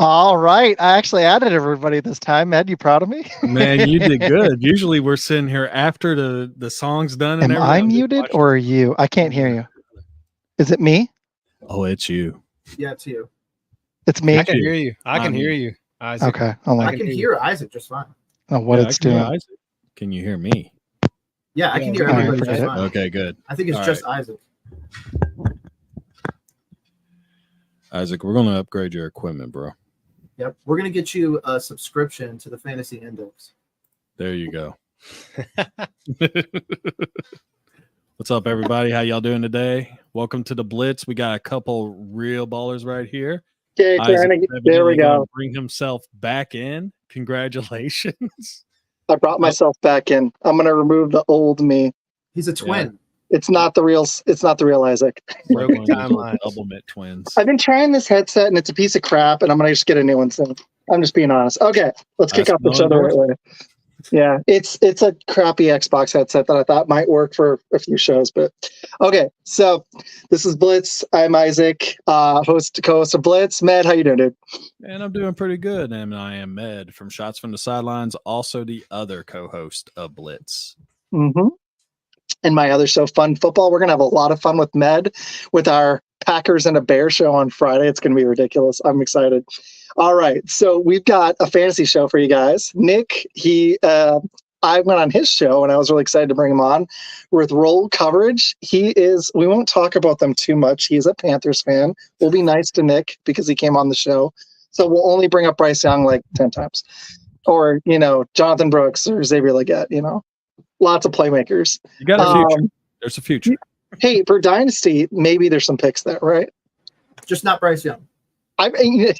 All right. I actually added everybody this time. Ed, you proud of me? Man, you did good. Usually we're sitting here after the song's done and Am everything. I muted or are you? I can't hear you. Is it me? Oh, it's you. Yeah, it's you. It's me? I can hear you. I can hear you, Isaac. Okay. I can hear Isaac just fine. Oh, what Yeah, it's I can hear doing. Isaac. Can you hear me? Yeah, I can hear All right, everybody forget just it. fine. Okay, good. I think it's All just Isaac. Isaac, we're going to upgrade your equipment, bro. Yep. We're going to get you a subscription to the Fantasy Index. There you go. What's up, everybody? How y'all doing today? Welcome to the Blitz. We got a couple real ballers right here. Okay, there we go. Bring himself back in. Congratulations. I brought myself back in. I'm going to remove the old me. He's a twin. It's not the real Isaac. Broken timeline. Ultimate twins. I've been trying this headset and it's a piece of crap and I'm going to just get a new one soon. I'm just being honest. Okay, let's kick off the show the right way. Yeah, it's a crappy Xbox headset that I thought might work for a few shows, but okay. So this is Blitz. I'm Isaac, co-host of Blitz. Med, how you doing, dude? And I'm doing pretty good. And I am Med from Shots from the Sidelines, also the other co-host of Blitz. Mm-hmm. And my other show, Fun Football. We're gonna have a lot of fun with Med with our Packers and a Bear show on Friday. It's gonna be ridiculous. I'm excited. All right, so we've got a fantasy show for you guys. Nick, I went on his show and I was really excited to bring him on with Roll Coverage. We won't talk about them too much. He's a Panthers fan. We'll be nice to Nick because he came on the show. So we'll only bring up Bryce Young like 10 times. Or, Jonathan Brooks or Xavier Legette, lots of playmakers. You got a future. There's a future. Hey, for Dynasty, maybe there's some picks there, right? Just not Bryce Young. I mean,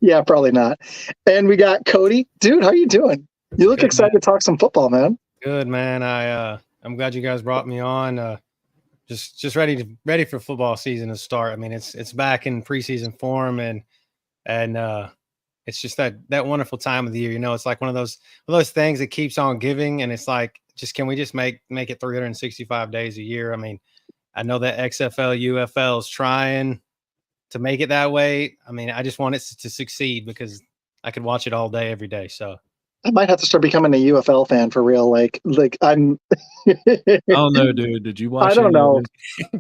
yeah, probably not. And we got Cody. Dude, how you doing? You look excited to talk some football, man. Good, man. I'm glad you guys brought me on. Just ready for football season to start. I mean, it's back in preseason form and it's just that wonderful time of the year. It's like one of those things that keeps on giving, and it's like, can we just make it 365 days a year? I mean, I know that XFL, UFL is trying to make it that way. I mean, I just want it to succeed because I could watch it all day, every day. So I might have to start becoming a UFL fan for real. Like I'm. Oh no, dude! Did you watch? I don't know.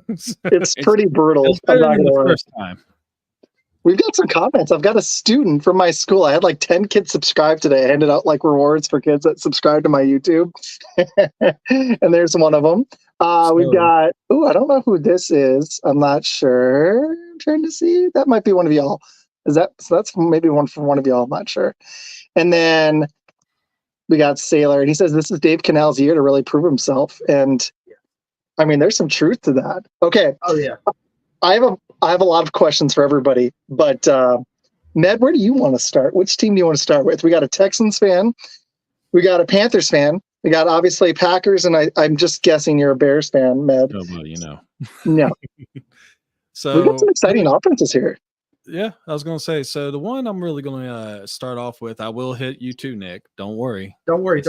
It's pretty brutal. I'm not gonna lie. First time. We've got some comments. I've got a student from my school. I had like 10 kids subscribe today. I handed out like rewards for kids that subscribe to my YouTube. And there's one of them. We've got, I don't know who this is. I'm not sure. I'm trying to see. That might be one of y'all. So that's maybe one from one of y'all. I'm not sure. And then we got Sailor, and he says, this is Dave Cannell's year to really prove himself. And I mean, there's some truth to that. Okay. Oh yeah. I have a lot of questions for everybody, but Ned, where do you want to start? Which team do you want to start with? We got a Texans fan, we got a Panthers fan, we got obviously Packers, and I'm just guessing you're a Bears fan, Ned. Oh, well, No. So we got some exciting offenses here. Yeah, I was going to say. So the one I'm really going to start off with, I will hit you too, Nick. Don't worry. Don't worry.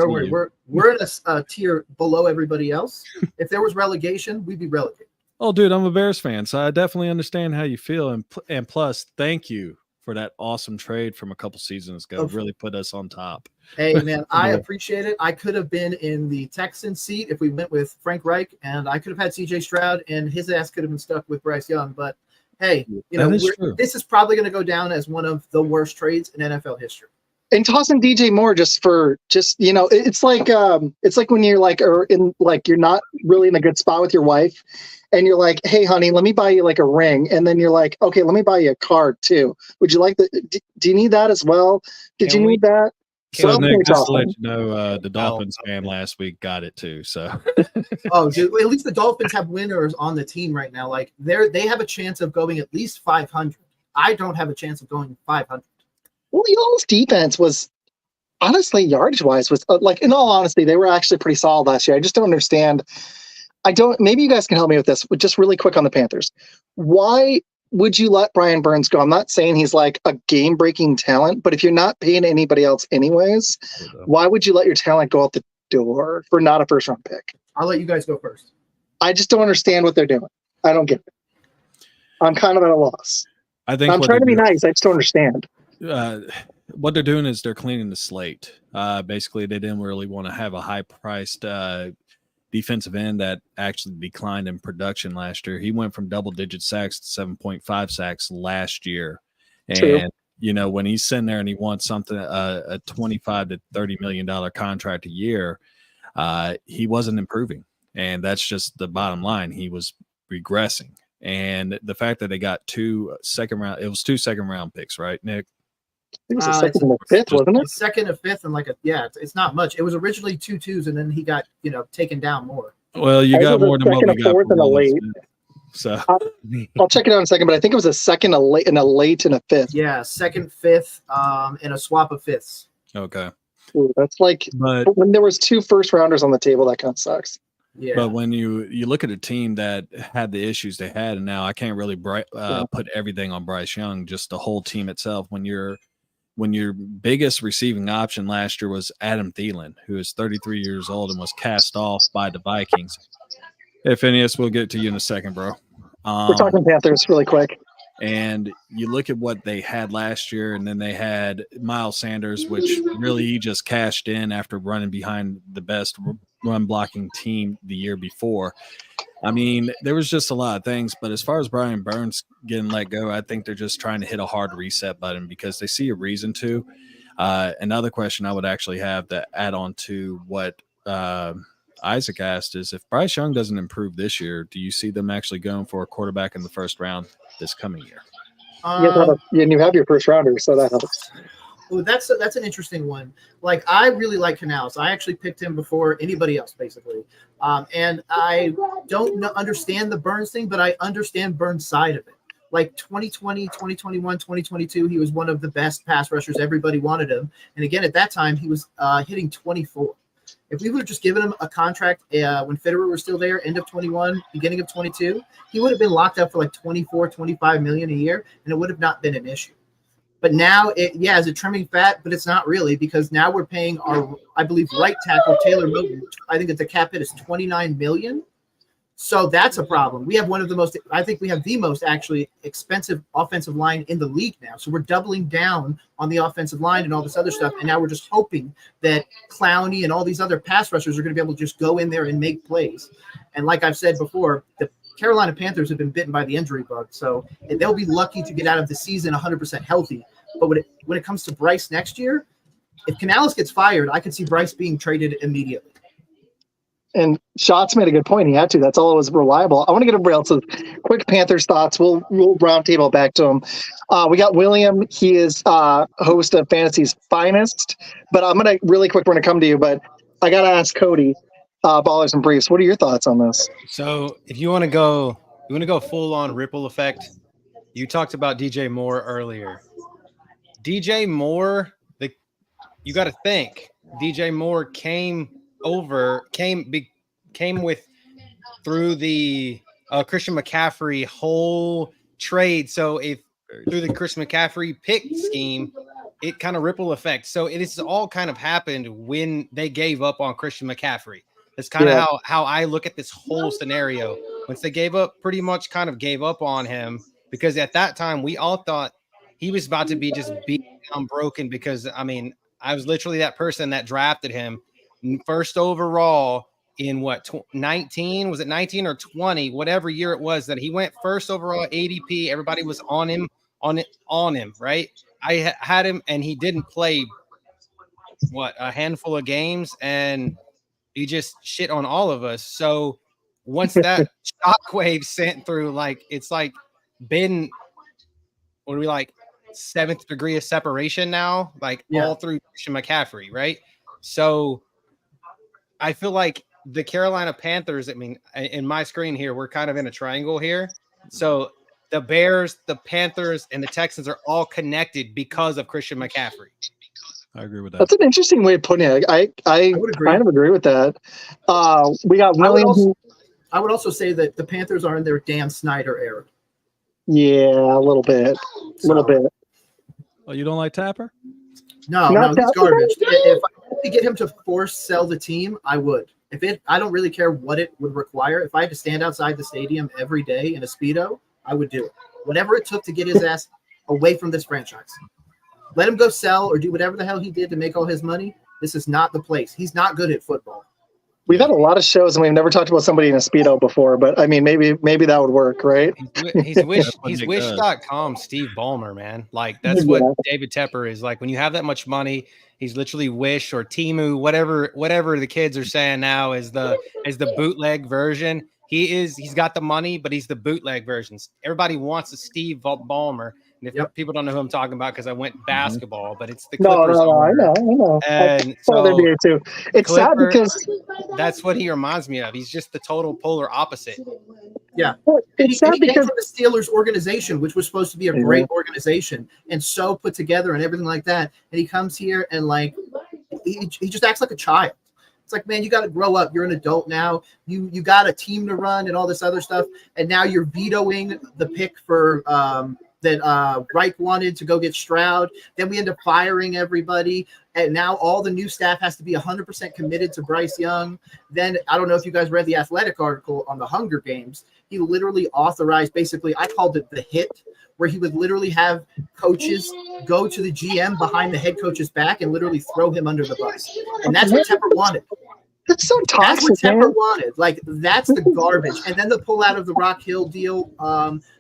We're in a tier below everybody else. If there was relegation, we'd be relegated. Oh, dude, I'm a Bears fan, so I definitely understand how you feel. And plus, thank you for that awesome trade from a couple seasons ago. Really put us on top. Hey, man, I appreciate it. I could have been in the Texans seat if we went with Frank Reich, and I could have had C.J. Stroud, and his ass could have been stuck with Bryce Young. But, hey, this is probably going to go down as one of the worst trades in NFL history. And tossing DJ Moore it's like when you're you're not really in a good spot with your wife, and you're like, hey, honey, let me buy you like a ring. And then you're like, okay, let me buy you a card too. Would you like do you need that as well? Did you need that? So Nick, just to let you know, the Dolphins fan last week got it too. So, dude, at least the Dolphins have winners on the team right now. Like they have a chance of going at least 500. I don't have a chance of going 500. Well, y'all's defense was honestly yardage-wise was in all honesty, they were actually pretty solid last year. I just don't understand. Maybe you guys can help me with this, but just really quick on the Panthers. Why would you let Brian Burns go? I'm not saying he's like a game-breaking talent, but if you're not paying anybody else anyways, why would you let your talent go out the door for not a first-round pick? I'll let you guys go first. I just don't understand what they're doing. I don't get it. I'm kind of at a loss. I think I'm trying to be nice. I just don't understand. What they're doing is they're cleaning the slate. Basically, they didn't really want to have a high-priced defensive end that actually declined in production last year. He went from double-digit sacks to 7.5 sacks last year. True. And, when he's sitting there and he wants something, a $25 to $30 million contract a year, he wasn't improving. And that's just the bottom line. He was regressing. And the fact that they got 2 second-round picks, right, Nick? It was a second and a fifth, wasn't it? Second and fifth, and it's not much. It was originally 2 2s, and then he got taken down more. Well, you got more than what we got. Fourth and a late. So I'll check it out in a second, but I think it was a second, a late, and a fifth. Yeah, second, fifth, and a swap of fifths. Okay. Ooh, that's but when there was 2 first-rounders on the table, that kind of sucks. Yeah. But when you look at a team that had the issues they had, and now I can't really put everything on Bryce Young, just the whole team itself. When your biggest receiving option last year was Adam Thielen, who is 33 years old and was cast off by the Vikings. Hey, Phineas, we'll get to you in a second, bro. We're talking Panthers really quick. And you look at what they had last year, and then they had Miles Sanders, which really he just cashed in after running behind the best run-blocking team the year before. I mean, there was just a lot of things. But as far as Brian Burns getting let go, I think they're just trying to hit a hard reset button because they see a reason to. Another question I would actually have to add on to what Isaac asked is, if Bryce Young doesn't improve this year, do you see them actually going for a quarterback in the first round this coming year? And you have your first rounder, so that helps. Well, that's an interesting one. Like, I really like Canales. I actually picked him before anybody else, basically. And I don't understand the Burns thing, but I understand Burns' side of it. Like 2020, 2021, 2022, he was one of the best pass rushers. Everybody wanted him. And again, at that time, he was hitting 24. If we would have just given him a contract when Fitterer was still there, end of 21, beginning of 22, he would have been locked up for like 24, 25 million a year, and it would have not been an issue. But now, is it trimming fat? But it's not really, because now we're paying our, I believe, right tackle, Taylor Moton. I think the cap hit is $29 million. So that's a problem. We have I think we have the most actually expensive offensive line in the league now. So we're doubling down on the offensive line and all this other stuff. And now we're just hoping that Clowney and all these other pass rushers are going to be able to just go in there and make plays. And like I've said before, the Carolina Panthers have been bitten by the injury bug. So they'll be lucky to get out of the season 100% healthy. But when it comes to Bryce next year, if Canales gets fired, I could see Bryce being traded immediately. And Schatz made a good point. He had to. That's all that was reliable. I want to get everybody else's quick Panthers thoughts. We'll roundtable back to him. We got William. He is host of Fantasy's Phinest. But I'm going to really quick. We're going to come to you. But I got to ask Cody, Ballers and Briefs. What are your thoughts on this? So if you want to go full on ripple effect. You talked about DJ Moore earlier. DJ Moore, you got to think DJ Moore came through the Christian McCaffrey whole trade. So if through the Christian McCaffrey pick scheme, it kind of ripple effect. So it is all kind of happened when they gave up on Christian McCaffrey. That's kind of how I look at this whole scenario. Once they gave up on him, because at that time we all thought he was about to be just beat down, broken, because I mean, I was literally that person that drafted him first overall in 19? Was it 19 or 20? Whatever year it was that he went first overall ADP. Everybody was on him, right? I had him, and he didn't play a handful of games, and he just shit on all of us. So once that shockwave sent through, it's been, what are we, like 7th degree of separation now, all through Christian McCaffrey, right? So I feel like the Carolina Panthers, I mean, in my screen here, we're kind of in a triangle here. So the Bears, the Panthers, and the Texans are all connected because of Christian McCaffrey. I agree with that. That's an interesting way of putting it. I would kind of agree with that. We got William. I would also say that the Panthers are in their Dan Snyder era. Yeah, a little bit. Oh, you don't like Tapper? No, he's garbage. If I could get him to force sell the team, I would. I don't really care what it would require. If I had to stand outside the stadium every day in a Speedo, I would do it. Whatever it took to get his ass away from this franchise. Let him go sell or do whatever the hell he did to make all his money. This is not the place. He's not good at football. We've had a lot of shows and we've never talked about somebody in a Speedo before, but I mean, maybe that would work, right? He's Wish.com Steve Ballmer, man. Like that's what David Tepper is like. When you have that much money, he's literally Wish or Temu, whatever the kids are saying now is the bootleg version. He's got the money, but he's the bootleg version. Everybody wants a Steve Ballmer. And if people don't know who I'm talking about, because I went basketball, but it's the Clippers. No, I know. And so too. It's sad because that's what he reminds me of. He's just the total polar opposite. Yeah, it's sad he came from the Steelers organization, which was supposed to be a great organization and so put together and everything like that. And he comes here and like he just acts like a child. It's like, man, you got to grow up. You're an adult now. You got a team to run and all this other stuff. And now you're vetoing the pick for that Reich wanted to go get Stroud. Then we end up firing everybody. And now all the new staff has to be 100% committed to Bryce Young. Then I don't know if you guys read the Athletic article on the Hunger Games. He literally authorized, basically, I called it the hit, where he would literally have coaches go to the GM behind the head coach's back and literally throw him under the bus. And that's what Tepper wanted. That's so toxic. That's what Tepper wanted. Like, that's the garbage. And then the pull out of the Rock Hill deal,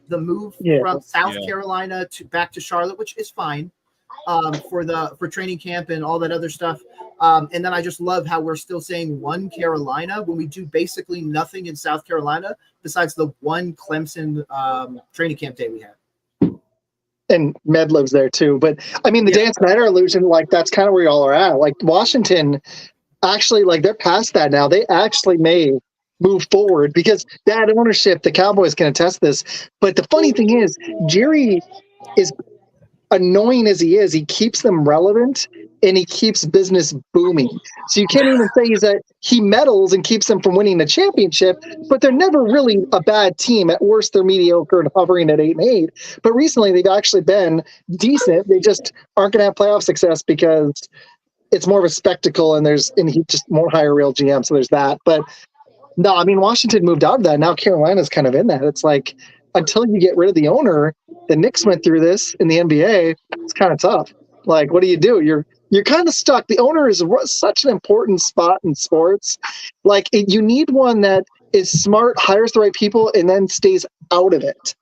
the move from South Carolina back to Charlotte, which is fine for training camp and all that other stuff. And then I just love how we're still saying one Carolina when we do basically nothing in South Carolina besides the one Clemson training camp day we had. And Med lives there too. But I mean, the Dan Snyder illusion, like that's kind of where y'all are at. Like Washington, actually, like they're past that now. They actually may move forward because that ownership, the Cowboys can attest this. But the funny thing is, Jerry is annoying as he is. He keeps them relevant and he keeps business booming. So you can't even say he meddles and keeps them from winning the championship, but they're never really a bad team. At worst, they're mediocre and hovering at 8-8. But recently they've actually been decent. They just aren't going to have playoff success because it's more of a spectacle and he just more hire real GM. So there's that. But no, I mean, Washington moved out of that. Now Carolina's kind of in that. It's like, until you get rid of the owner, the Knicks went through this in the NBA. It's kind of tough. Like, what do? You're kind of stuck. The owner is such an important spot in sports. Like, you need one that is smart, hires the right people, and then stays out of it.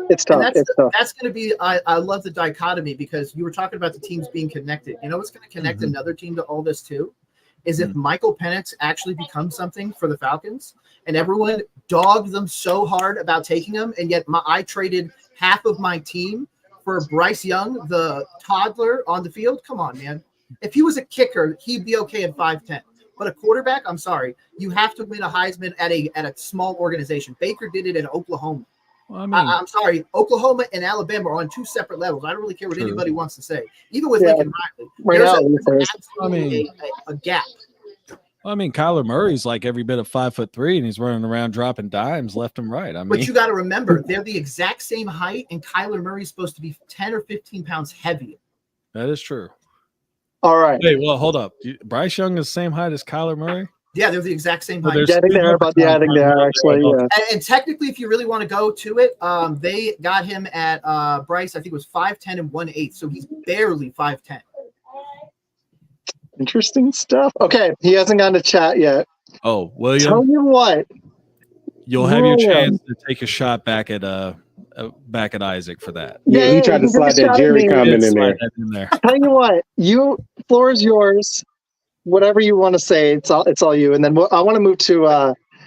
It's tough. That's going to be. I love the dichotomy because you were talking about the teams being connected. You know what's going to connect another team to all this too? Is if Michael Penix actually becomes something for the Falcons, and everyone dogged them so hard about taking him, and yet I traded half of my team for Bryce Young, the toddler on the field. Come on, man. If he was a kicker, he'd be okay at 5'10". But a quarterback, I'm sorry, you have to win a Heisman at a small organization. Baker did it in Oklahoma. Well, I mean, I'm sorry, Oklahoma and Alabama are on two separate levels. I don't really care what anybody wants to say. Even with Lincoln Riley, there's absolutely a gap. I mean, Kyler Murray's like every bit of 5'3", and he's running around dropping dimes left and right. I mean, but you got to remember, they're the exact same height, and Kyler Murray's supposed to be 10 or 15 pounds heavier. That is true. All right. Wait, well, hold up. Bryce Young is the same height as Kyler Murray? Yeah, they're the exact same height. I think they are actually. Yeah. And technically, if you really want to go to it, they got him at Bryce. I think it was 5'10" and 1/8, so he's barely 5'10". Interesting stuff. Okay, he hasn't gone to chat yet. Oh, William. Tell you what, you'll have your chance to take a shot back at Isaac for that. Yeah, he tried to slide that Jerry comment in there. Tell you what, floor is yours. Whatever you want to say, it's all you. And then I want to move to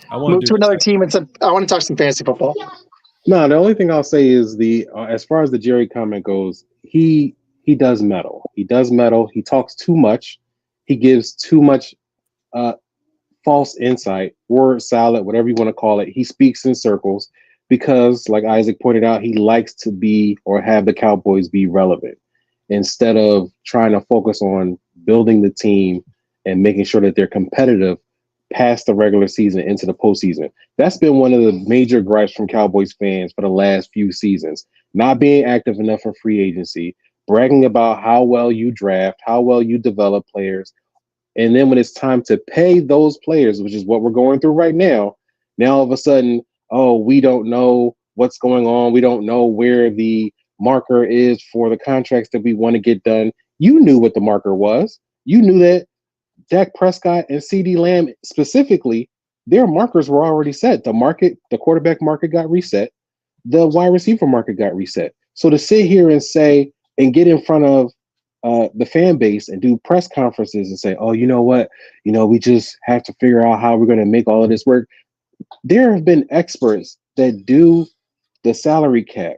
another team and I want to talk some fantasy football. No, the only thing I'll say is as far as the Jerry comment goes, he does meddle. He does meddle. He talks too much. He gives too much false insight, word salad, whatever you want to call it. He speaks in circles because, like Isaac pointed out, he likes to be or have the Cowboys be relevant instead of trying to focus on building the team and making sure that they're competitive past the regular season into the postseason. That's been one of the major gripes from Cowboys fans for the last few seasons. Not being active enough for free agency, bragging about how well you draft, how well you develop players. And then when it's time to pay those players, which is what we're going through right now, now all of a sudden, oh, we don't know what's going on. We don't know where the marker is for the contracts that we want to get done. You knew what the marker was. You knew that Dak Prescott and CeeDee Lamb specifically, their markers were already set. The quarterback market got reset. The wide receiver market got reset. So to sit here and say and get in front of the fan base and do press conferences and say, oh, you know what? We just have to figure out how we're going to make all of this work. There have been experts that do the salary cap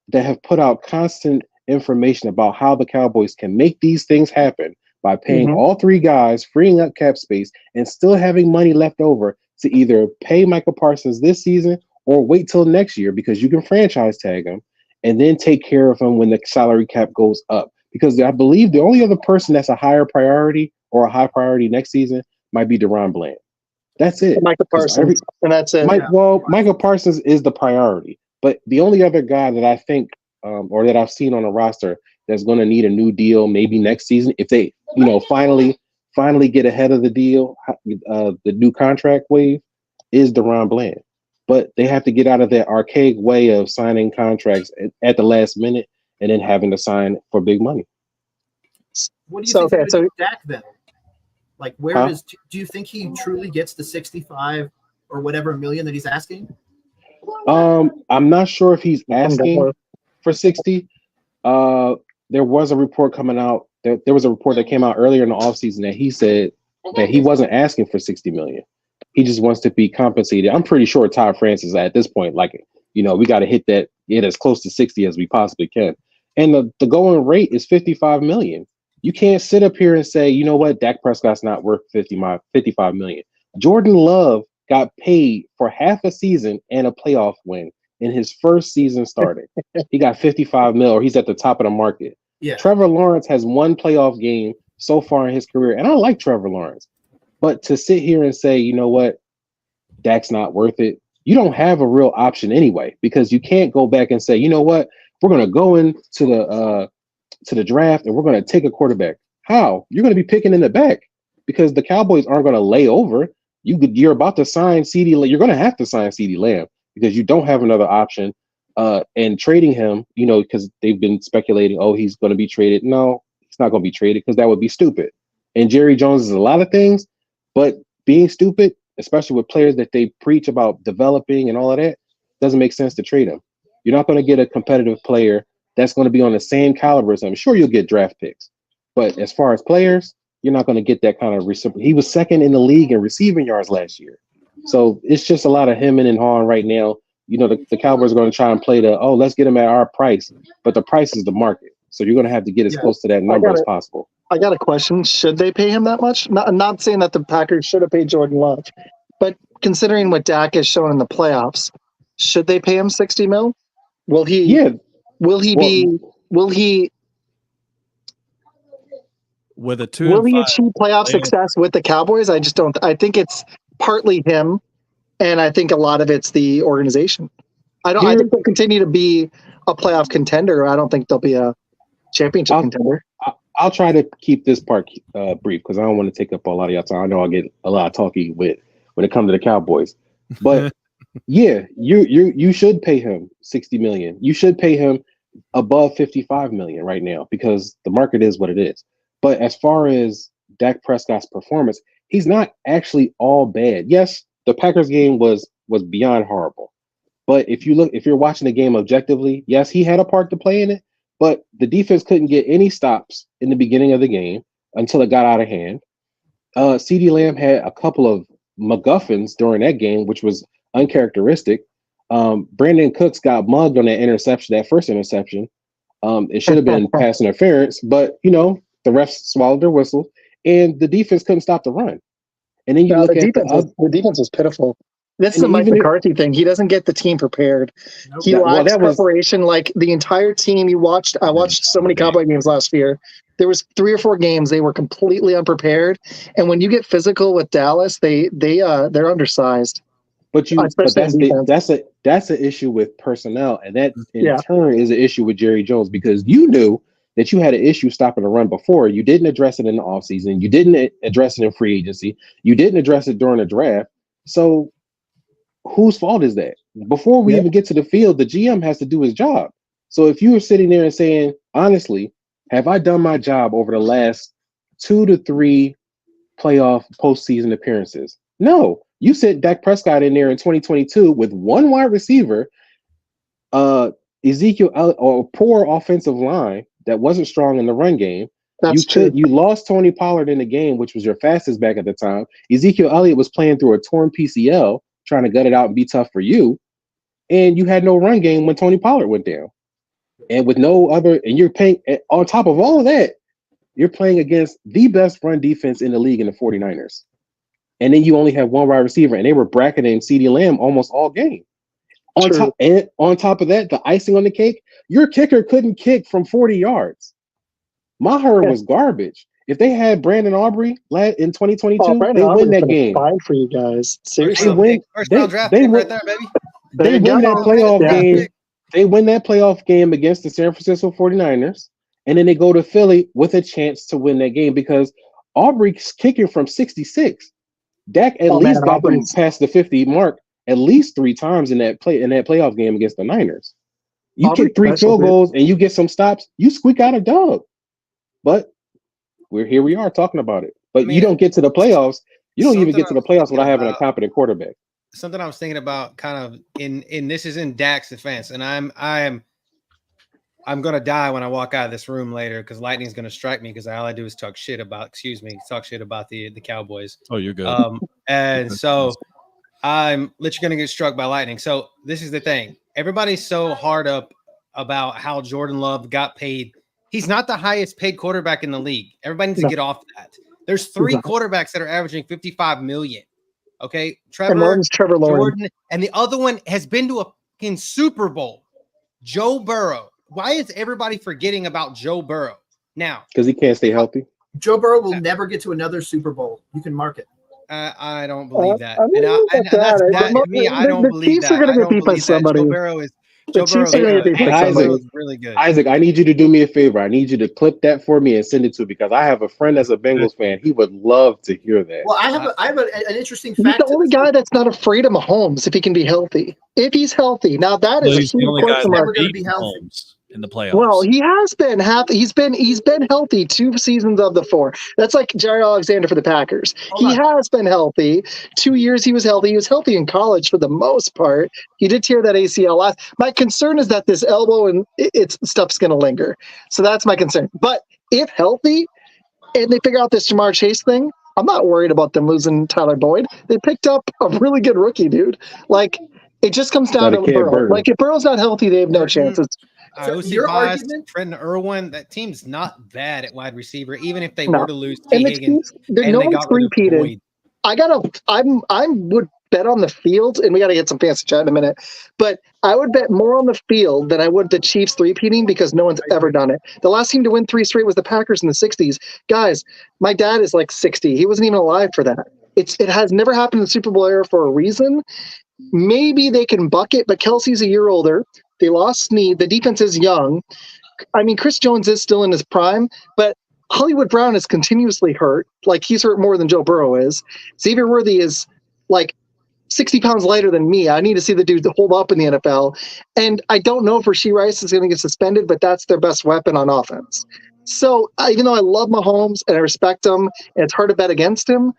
that have put out constant information about how the Cowboys can make these things happen by paying all three guys, freeing up cap space, and still having money left over to either pay Michael Parsons this season or wait till next year because you can franchise tag him and then take care of him when the salary cap goes up. Because I believe the only other person that's a higher priority or a high priority next season might be Deron Bland. That's it. Michael Parsons, and that's it. Michael Parsons is the priority. But the only other guy that I think or that I've seen on a roster that's going to need a new deal maybe next season, if they, finally get ahead of the deal, the new contract wave, is Deron Bland. But they have to get out of that archaic way of signing contracts at the last minute and then having to sign for big money. What do you think of Dak then? Like, do you think he truly gets the 65 or whatever million that he's asking? I'm not sure if he's asking for 60. There was a report coming out. There was a report that came out earlier in the offseason that he said that he wasn't asking for 60 million. He just wants to be compensated. I'm pretty sure Todd Francis at this point, we got to hit as close to 60 as we possibly can. And the going rate is 55 million. You can't sit up here and say, you know what, Dak Prescott's not worth 55 million. Jordan Love got paid for half a season and a playoff win in his first season starting. He got 55 mil, or he's at the top of the market. Yeah. Trevor Lawrence has one playoff game so far in his career, and I like Trevor Lawrence. But to sit here and say, you know what, Dak's not worth it, you don't have a real option anyway, because you can't go back and say, you know what, we're going to go into the draft and we're going to take a quarterback. How? You're going to be picking in the back because the Cowboys aren't going to lay over. You're about to sign CeeDee. You're going to have to sign CeeDee Lamb because you don't have another option. And trading him, because they've been speculating, oh, he's going to be traded. No, he's not going to be traded because that would be stupid. And Jerry Jones is a lot of things, but being stupid, especially with players that they preach about developing and all of that, doesn't make sense to trade him. You're not going to get a competitive player that's going to be on the same caliber as him. Sure, you'll get draft picks, but as far as players, you're not going to get that kind of reciprocal. He was second in the league in receiving yards last year. So it's just a lot of hemming and hawing right now. The Cowboys are going to try and play let's get him at our price, but the price is the market. So you're going to have to get as close to that number as possible. I got a question. Should they pay him that much? I'm not saying that the Packers should have paid Jordan Love, but considering what Dak has shown in the playoffs, should they pay him 60 mil? Will he? Yeah. Will he with a 2? Will he achieve playoff success with the Cowboys? I just don't. I think it's partly him, and I think a lot of it's the organization. I think they'll continue to be a playoff contender. I don't think they'll be a championship contender. I'll try to keep this part brief because I don't want to take up a lot of y'all time. I know I'll get a lot of talky when it comes to the Cowboys, but yeah, you should pay him 60 million. You should pay him above 55 million right now because the market is what it is. But as far as Dak Prescott's performance, he's not actually all bad. Yes, the Packers game was beyond horrible. But if you're watching the game objectively, yes, he had a part to play in it, but the defense couldn't get any stops in the beginning of the game until it got out of hand. CeeDee Lamb had a couple of MacGuffins during that game, which was uncharacteristic. Brandon Cooks got mugged on that first interception. It should have been pass interference, but the refs swallowed their whistle, and the defense couldn't stop the run. And then the defense was pitiful. This is a Mike McCarthy thing. He doesn't get the team prepared. Nope. He lacks preparation. Like the entire team I watched so many Cowboy games last year. There was 3 or 4 games they were completely unprepared. And when you get physical with Dallas, they're undersized. But that's an issue with personnel, and that in turn is an issue with Jerry Jones because you knew that you had an issue stopping the run before. You didn't address it in the offseason. You didn't address it in free agency. You didn't address it during the draft. So whose fault is that? before we even get to the field, the GM has to do his job. So if you were sitting there and saying, honestly, have I done my job over the last 2 to 3 playoff postseason appearances? No. You sent Dak Prescott in there in 2022 with one wide receiver, Ezekiel, or a poor offensive line that wasn't strong in the run game. You lost Tony Pollard in the game, which was your fastest back at the time. Ezekiel Elliott was playing through a torn PCL, trying to gut it out and be tough for you. And you had no run game when Tony Pollard went down. And with no other, and you're paying, on top of all of that, you're playing against the best run defense in the league in the 49ers. And then you only have one wide receiver, and they were bracketing CeeDee Lamb almost all game. On top of that, the icing on the cake, your kicker couldn't kick from 40 yards. Maher was garbage. If they had Brandon Aubrey in 2022, they win that game. Fine for you guys. Seriously, They win that playoff game. They win that playoff game against the San Francisco 49ers, and then they go to Philly with a chance to win that game because Aubrey's kicking from 66. Dak at least got them past the 50 mark at least 3 times in that playoff game against the Niners. You kick 3 field goals and you get some stops, you squeak out a dub. But we are talking about it. But you don't get to the playoffs. You don't even get to the playoffs without having a competent quarterback. Something I was thinking about, kind of in this is in Dak's defense, and I'm gonna die when I walk out of this room later because lightning's gonna strike me because all I do is talk shit about the Cowboys. Oh, you're good. And so I'm literally gonna get struck by lightning. So this is the thing. Everybody's so hard up about how Jordan Love got paid. He's not the highest paid quarterback in the league. Everybody needs to get off that. There's 3 quarterbacks that are averaging $55 million. Okay, Trevor Lawrence, Jordan, and the other one has been to a fucking Super Bowl. Joe Burrow. Why is everybody forgetting about Joe Burrow now? Because he can't stay healthy. Joe Burrow will never get to another Super Bowl. You can mark it. I don't believe that. I don't believe that. Are going to get beat by somebody. Joe Burrow is really good. Isaac, I need you to do me a favor. I need you to clip that for me and send it to me because I have a friend that's a Bengals fan. He would love to hear that. Well, I have an interesting fact. He's the only guy that's not afraid of Mahomes if he can be healthy. If he's healthy. Now that is the only guy that's never going to be healthy in the playoffs. Well, he has been he's been healthy 2 seasons of the 4. That's like Jerry Alexander for the Packers. He has been healthy. 2 years he was healthy. He was healthy in college for the most part. He did tear that ACL last. My concern is that this elbow and its stuff's going to linger. So that's my concern. But if healthy and they figure out this Jamar Chase thing, I'm not worried about them losing Tyler Boyd. They picked up a really good rookie, dude. Like, it just comes down to Burrow. Like, if Burrow's not healthy, they have no chances. Your argument, Trenton Irwin, that team's not bad at wide receiver, even if they were to lose T. Higgins. No one's repeated. I would bet on the field, and we got to get some fancy chat in a minute, but I would bet more on the field than I would the Chiefs 3-peating because no one's ever done it. The last team to win 3 straight was the Packers in the 60s. Guys, my dad is like 60. He wasn't even alive for that. It has never happened in the Super Bowl era for a reason. Maybe they can buck it, but Kelsey's a year older. They lost Snead. The defense is young. I mean, Chris Jones is still in his prime, but Hollywood Brown is continuously hurt. Like, he's hurt more than Joe Burrow is. Xavier Worthy is like 60 pounds lighter than me. I need to see the dude hold up in the NFL. And I don't know if Rashee Rice is going to get suspended, but that's their best weapon on offense. So even though I love Mahomes and I respect him, and it's hard to bet against him,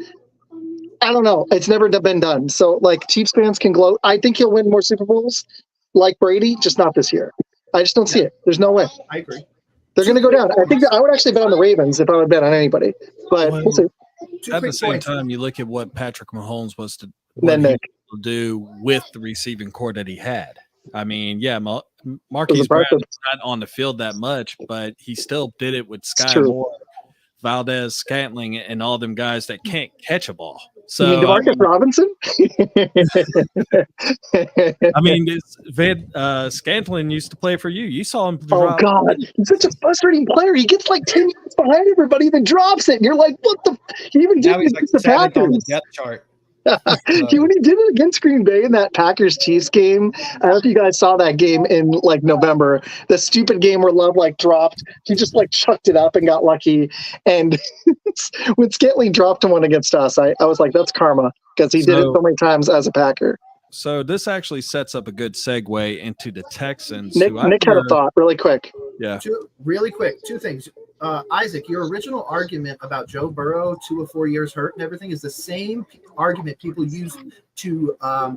I don't know. It's never been done. So, like, Chiefs fans can gloat. I think he'll win more Super Bowls like Brady, just not this year. I just don't see it. There's no way. I agree. They're going to go down. I think I would actually bet on the Ravens if I would bet on anybody. But we'll see. At the same time, you look at what Patrick Mahomes was to do with the receiving core that he had. I mean, yeah, Marquise Brown is not on the field that much, but he still did it with Sky Moore, Valdez, Scantling, and all them guys that can't catch a ball. So, you mean DeMarcus Robinson? I mean, Scantling used to play for you. You saw him. Oh, God. He's such a frustrating player. He gets like 10 yards behind everybody, then drops it. And you're like, what the? He even did it against the Packers. On the depth chart. When he did it against Green Bay in that Packers-Chiefs game, I don't know if you guys saw that game in like November, the stupid game where Love like dropped, he just like chucked it up and got lucky. And when Scantling dropped one against us, I was like, that's karma because he did it so many times as a Packer. So this actually sets up a good segue into the Texans. Nick had a thought really quick. Yeah. Two things. Isaac, your original argument about Joe Burrow 2 or 4 years hurt and everything is the same argument people use to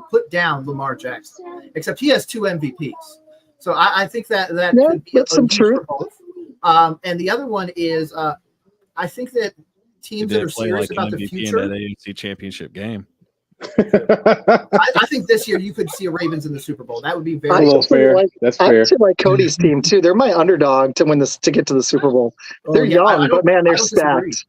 put down Lamar Jackson, except he has 2 MVPs. So I think that could be some truth. For both. And the other one is I think that teams that are serious about the future in that AFC Championship game. I think this year you could see a Ravens in the Super Bowl. That would be very fair. That's fair. I actually like Cody's team too. They're my underdog to win this to get to the Super Bowl. They're young, but man, they're stacked.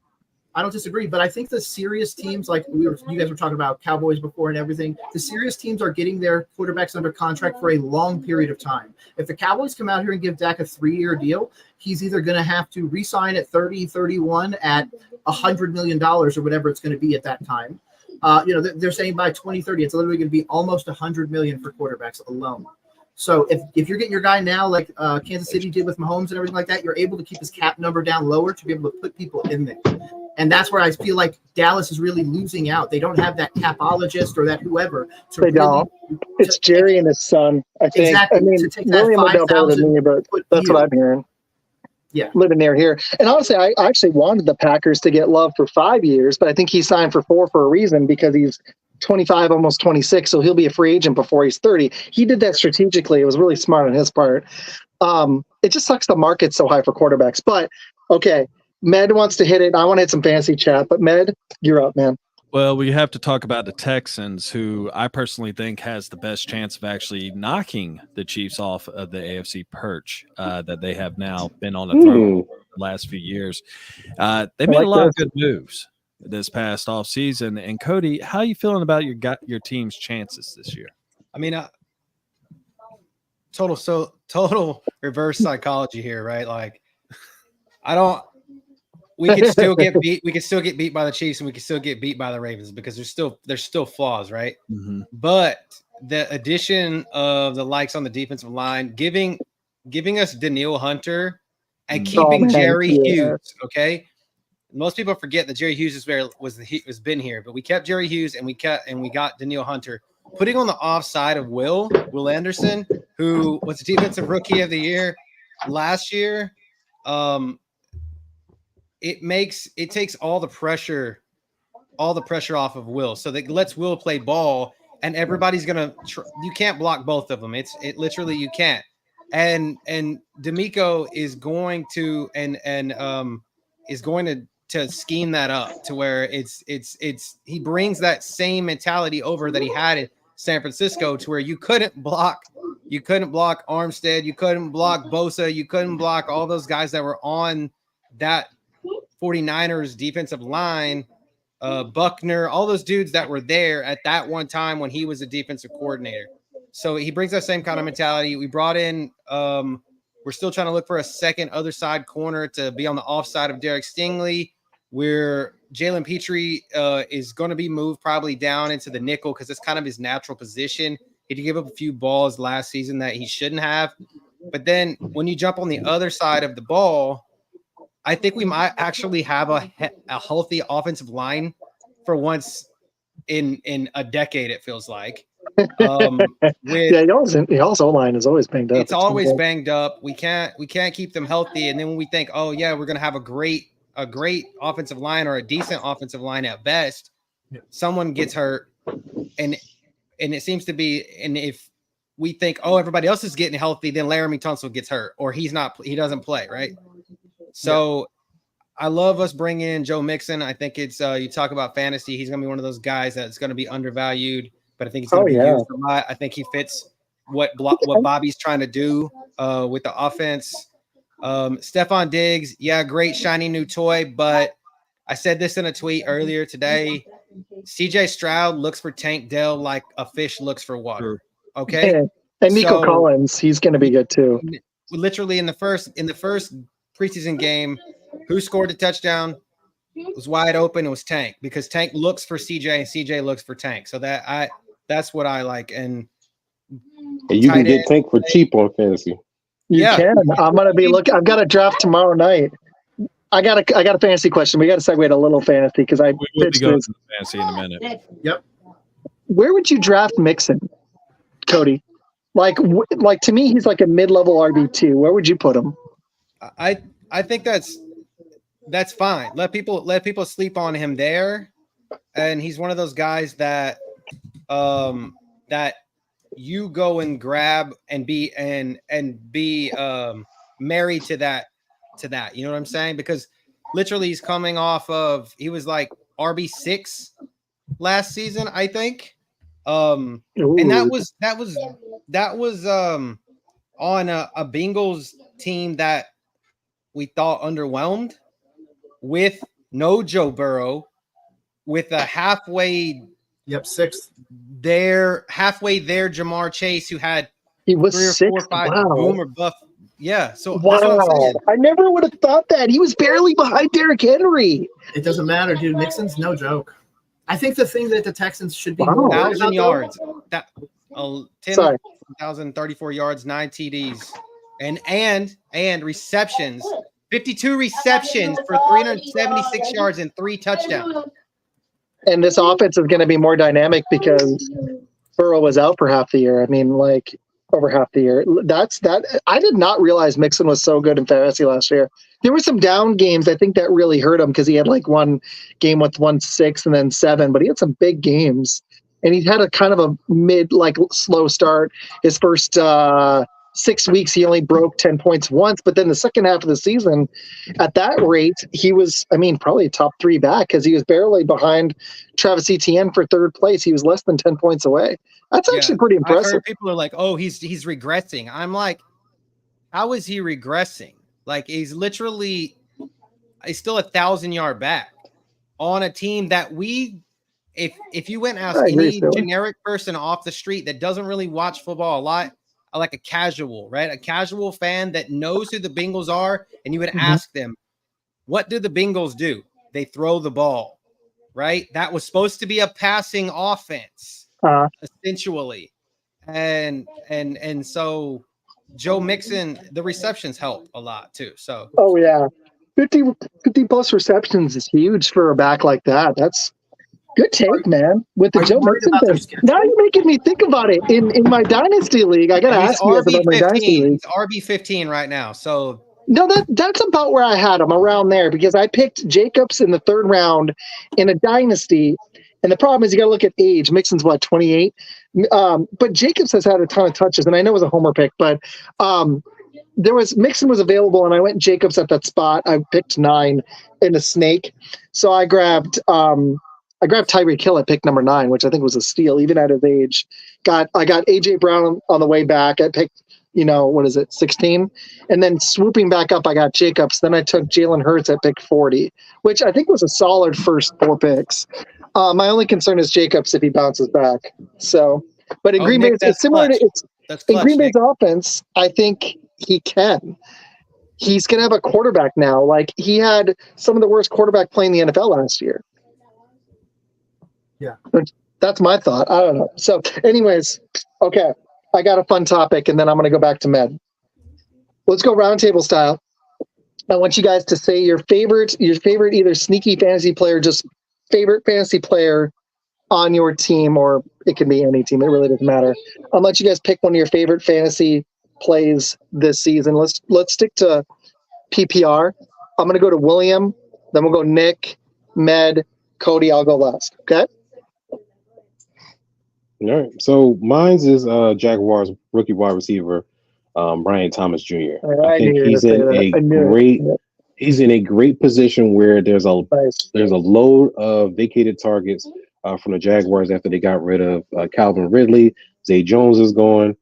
I don't disagree, but I think the serious teams, like you guys were talking about Cowboys before and everything, the serious teams are getting their quarterbacks under contract for a long period of time. If the Cowboys come out here and give Dak a 3-year deal, he's either going to have to re-sign at 30, 31 at $100 million or whatever it's going to be at that time. They're saying by 2030, it's literally going to be almost $100 million for quarterbacks alone. So if you're getting your guy now, like Kansas City did with Mahomes and everything like that, you're able to keep his cap number down lower to be able to put people in there. And that's where I feel like Dallas is really losing out. They don't have that capologist or that whoever. It's Jerry and his son, I think. Exactly. I mean, to take that William will know better than me, but that's what I'm hearing. Yeah. Living near here. And honestly, I actually wanted the Packers to get Love for 5 years, but I think he signed for 4 for a reason because he's 25, almost 26, so he'll be a free agent before he's 30. He did that strategically. It was really smart on his part. It just sucks the market's so high for quarterbacks. But, okay, Med wants to hit it. I want to hit some fantasy chat, but Med, you're up, man. Well, we have to talk about the Texans, who I personally think has the best chance of actually knocking the Chiefs off of the AFC perch that they have now been on the throne for the last few years. They made a lot of good moves this past offseason. And Cody, how are you feeling about your team's chances this year? I mean, total reverse psychology here, right? Like, we could still get beat. We could still get beat by the Chiefs, and we could still get beat by the Ravens because there's still flaws, right? Mm-hmm. But the addition of the likes on the defensive line, giving us Danielle Hunter and keeping Jerry Hughes. Okay, most people forget that Jerry Hughes was been here, but we kept Jerry Hughes and we got Danielle Hunter. Putting on the offside of Will Anderson, who was the defensive rookie of the year last year. It takes all the pressure off of Will. So that lets Will play ball, and everybody's gonna. You can't block both of them. It literally you can't. And D'Amico is going to to scheme that up to where he brings that same mentality over that he had in San Francisco to where you couldn't block Armstead, you couldn't block Bosa, you couldn't block all those guys that were on that 49ers defensive line, Buckner, all those dudes that were there at that one time when he was a defensive coordinator. So he brings that same kind of mentality. We brought in, we're still trying to look for a second other side corner to be on the offside of Derek Stingley, where Jalen Petrie is going to be moved probably down into the nickel because it's kind of his natural position. He did give up a few balls last season that he shouldn't have. But then when you jump on the other side of the ball, I think we might actually have a healthy offensive line for once in a decade, it feels like. Y'all's O-line is always banged up. It's always banged up. We can't keep them healthy. And then when we think, oh yeah, we're gonna have a great offensive line or a decent offensive line at best, someone gets hurt, and it seems to be. And if we think, oh, everybody else is getting healthy, then Laramie Tunsil gets hurt or he doesn't play, right? So I love us bringing in Joe Mixon. I think it's you talk about fantasy. He's going to be one of those guys that's going to be undervalued, but I think he's going to be used a lot. I think he fits what Bobby's trying to do with the offense. Stephon Diggs, great shiny new toy, but I said this in a tweet earlier today. CJ Stroud looks for Tank Dell like a fish looks for water. Okay, and Nico Collins, he's going to be good too. Literally in the first preseason game, who scored the touchdown? It was wide open. It was Tank because Tank looks for CJ and CJ looks for Tank. So that's what I like. And you can get Tank for cheap on fantasy. You can. I'm gonna be looking. I've got a draft tomorrow night. I got a fantasy question. We got to segue to a little fantasy because we'll be going to fantasy in a minute. Yep. Where would you draft Mixon? Cody? Like to me, he's like a mid-level RB2. Where would you put him? I think that's fine. Let people sleep on him there, and he's one of those guys that that you go and grab and be married to that. You know what I'm saying? Because literally he's coming off of, he was like RB6 last season, I think. And that was on a Bengals team that we thought underwhelmed, with no Joe Burrow, with a halfway sixth halfway there Jamar Chase, who had he was 3 or 4 or 5 boomer buff. Yeah, so that's what I'm saying. I never would have thought that. He was barely behind Derrick Henry. It doesn't matter, dude. Mixon's no joke. I think the thing that the Texans should be 1,000 yards, 10,034 yards, 9 TDs, and receptions, 52 receptions for 376 yards and 3 touchdowns. And this offense is going to be more dynamic because Burrow was out for half the year. I mean, like over half the year. I did not realize Mixon was so good in fantasy last year. There were some down games. I think that really hurt him because he had like one game with 1-6 and then 7, but he had some big games. And he had a kind of a slow start. His first 6 weeks, he only broke 10 points once. But then the second half of the season, at that rate, he was, probably a top 3 back because he was barely behind Travis Etienne for 3rd place. He was less than 10 points away. That's actually pretty impressive. I've heard people are like, oh, he's regressing. I'm like, how is he regressing? Like, he's still 1,000-yard back on a team that if you went and asked any generic person off the street that doesn't really watch football a lot, like a casual, right? A casual fan that knows who the Bengals are, and you would ask them, what do the Bengals do? They throw the ball, right? That was supposed to be a passing offense, essentially. And so Joe Mixon, the receptions help a lot too. So 50 plus receptions is huge for a back like that. That's good take, man. With the Joe Mixon thing. Now you're making me think about it. In my dynasty league, I gotta ask you about my dynasty league. He's RB15 right now. So no, that's about where I had him, around there, because I picked Jacobs in the 3rd round in a dynasty. And the problem is you got to look at age. Mixon's 28, but Jacobs has had a ton of touches, and I know it was a homer pick, but Mixon was available, and I went Jacobs at that spot. I picked 9 in a snake, so I grabbed Tyreek Hill at pick number 9, which I think was a steal even at his age. I got AJ Brown on the way back. I picked 16, and then swooping back up, I got Jacobs. Then I took Jalen Hurts at pick 40, which I think was a solid first 4 picks. My only concern is Jacobs if he bounces back. So, but in Green Bay, it's similar to in Green Bay's offense. I think he can. He's going to have a quarterback now. Like, he had some of the worst quarterback play in the NFL last year. Yeah, that's my thought. I don't know. So, anyways, okay, I got a fun topic, and then I'm going to go back to Med. Let's go roundtable style. I want you guys to say your favorite either sneaky fantasy player, just favorite fantasy player on your team, or it can be any team. It really doesn't matter. I'll let you guys pick one of your favorite fantasy plays this season. Let's stick to PPR. I'm going to go to William, then we'll go Nick, Med, Cody. I'll go last. Okay. All right. So mine's is Jaguars rookie wide receiver, Brian Thomas Jr. I think he's in a great position where there's a load of vacated targets from the Jaguars after they got rid of Calvin Ridley. Zay Jones is gone.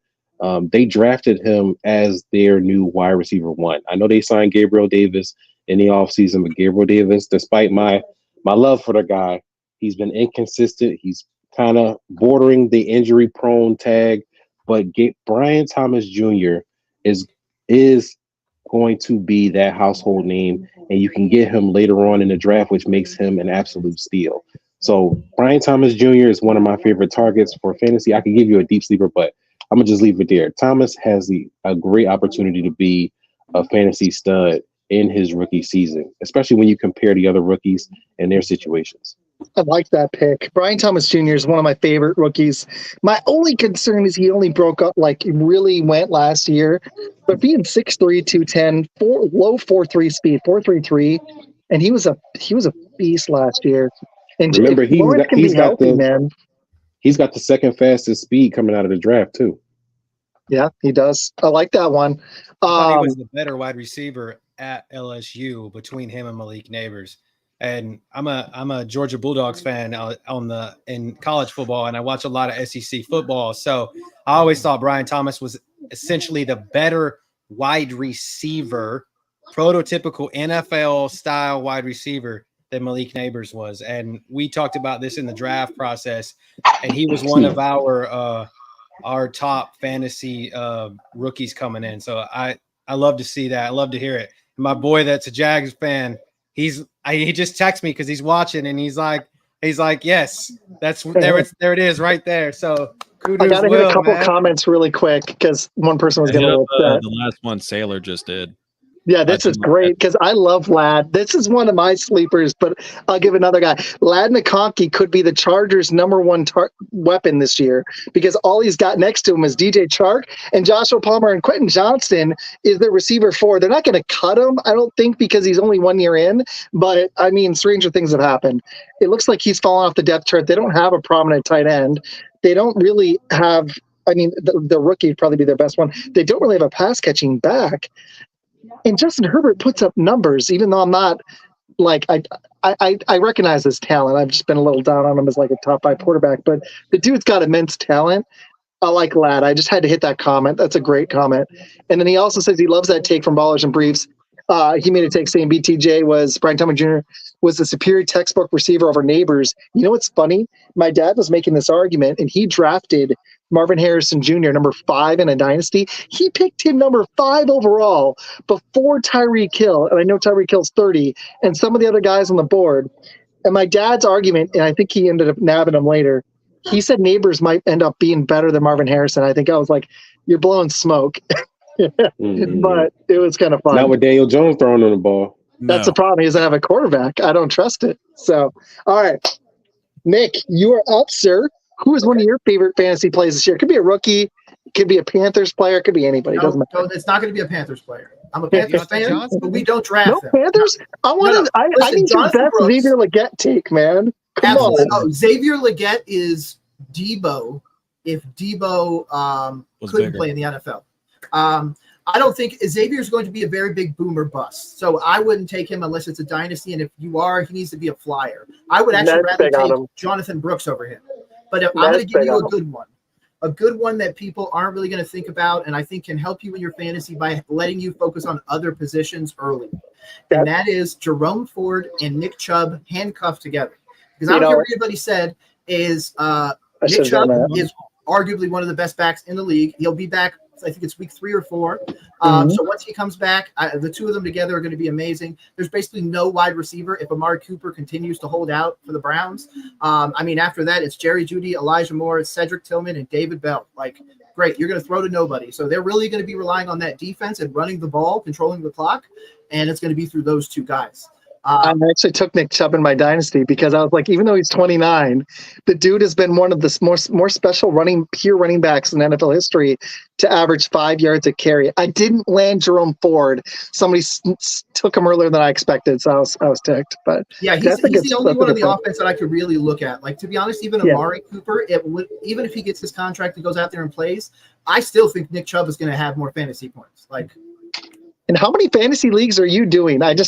They drafted him as their new wide receiver 1. I know they signed Gabriel Davis in the offseason, but Gabriel Davis, despite my love for the guy, he's been inconsistent. He's kind of bordering the injury prone tag, but Brian Thomas Jr. is going to be that household name, and you can get him later on in the draft, which makes him an absolute steal. So Brian Thomas Jr. is one of my favorite targets for fantasy. I could give you a deep sleeper, but I'm gonna just leave it there. Thomas has a great opportunity to be a fantasy stud in his rookie season, especially when you compare the other rookies and their situations. I like that pick. Brian Thomas Jr. is one of my favorite rookies. My only concern is he only broke up, like really went last year. But being 6'3", 210, low 4.3 speed, 4.33, and he was a beast last year. And remember, he's got the second fastest speed coming out of the draft too. Yeah, he does. I like that one. I thought he was the better wide receiver at LSU between him and Malik Neighbors. And I'm a Georgia Bulldogs fan in college football, and I watch a lot of SEC football. So I always thought Brian Thomas was essentially the better wide receiver, prototypical NFL style wide receiver than Malik Neighbors was. And we talked about this in the draft process, and he was one of our top fantasy rookies coming in. So I love to see that. I love to hear it. And my boy that's a Jags fan, he just texted me because he's watching, and he's like, yes, there it is right there. So kudos. I gotta hit a couple comments really quick because one person was getting a little upset. The last one Sailor just did. Yeah, this is great because I love Ladd. This is one of my sleepers, but I'll give another guy. Ladd McConkey could be the Chargers' number one weapon this year because all he's got next to him is DJ Chark and Joshua Palmer, and Quentin Johnston is the receiver 4. They're not going to cut him, I don't think, because he's only 1 year in, but I mean, stranger things have happened. It looks like he's fallen off the depth chart. They don't have a prominent tight end. They don't really have, I mean, the rookie would probably be their best one. They don't really have a pass catching back. And Justin Herbert puts up numbers, even though I'm not like I recognize his talent. I've just been a little down on him as like a top 5 quarterback, but the dude's got immense talent. I like Ladd. I just had to hit that comment. That's a great comment. And then he also says he loves that take from Ballers and Briefs. He made a take saying Brian Thomas Jr. was the superior textbook receiver over Neighbors. You know what's funny? My dad was making this argument, and he drafted Marvin Harrison Jr. number 5 in a dynasty. He picked him number 5 overall before Tyreek Hill, and I know Tyreek Hill's 30, and some of the other guys on the board. And my dad's argument, and I think he ended up nabbing him later, he said Neighbors might end up being better than Marvin Harrison. I think I was like, you're blowing smoke. But it was kind of fun. Not with Daniel Jones throwing on the ball. That's the problem. He doesn't have a quarterback. I don't trust it. So, all right. Nick, you are up, sir. Who is one of your favorite fantasy plays this year? It could be a rookie. It could be a Panthers player. It could be anybody. No, it's not going to be a Panthers player. I'm a Panthers fan, but we don't draft them. Panthers? I need your best Xavier Legette take, man. Come on. Oh, Xavier Legette is Debo if Debo couldn't play in the NFL. I don't think Xavier is going to be a very big boomer bust. So I wouldn't take him unless it's a dynasty. And if you are, he needs to be a flyer. I would actually rather take Jonathan Brooks over him. But I'm going to give you a good one that people aren't really going to think about, and I think can help you in your fantasy by letting you focus on other positions early. And that is Jerome Ford and Nick Chubb handcuffed together. Because I don't care what anybody said, is Nick Chubb is arguably one of the best backs in the league. He'll be back, I think it's week 3 or 4. So once he comes back, the two of them together are going to be amazing. There's basically no wide receiver if Amari Cooper continues to hold out for the Browns. I mean, after that, it's Jerry Jeudy, Elijah Moore, Cedric Tillman, and David Bell. Like, great, you're going to throw to nobody. So they're really going to be relying on that defense and running the ball, controlling the clock, and it's going to be through those two guys. I actually took Nick Chubb in my dynasty because I was like, even though he's 29, the dude has been one of the more special pure running backs in NFL history to average 5 yards a carry. I didn't land Jerome Ford. Somebody took him earlier than I expected, so I was ticked. But yeah, he's the only one on the offense that I could really look at. Like, to be honest, even Amari Cooper, even if he gets his contract and goes out there and plays, I still think Nick Chubb is going to have more fantasy points. Like. And how many fantasy leagues are you doing? I have to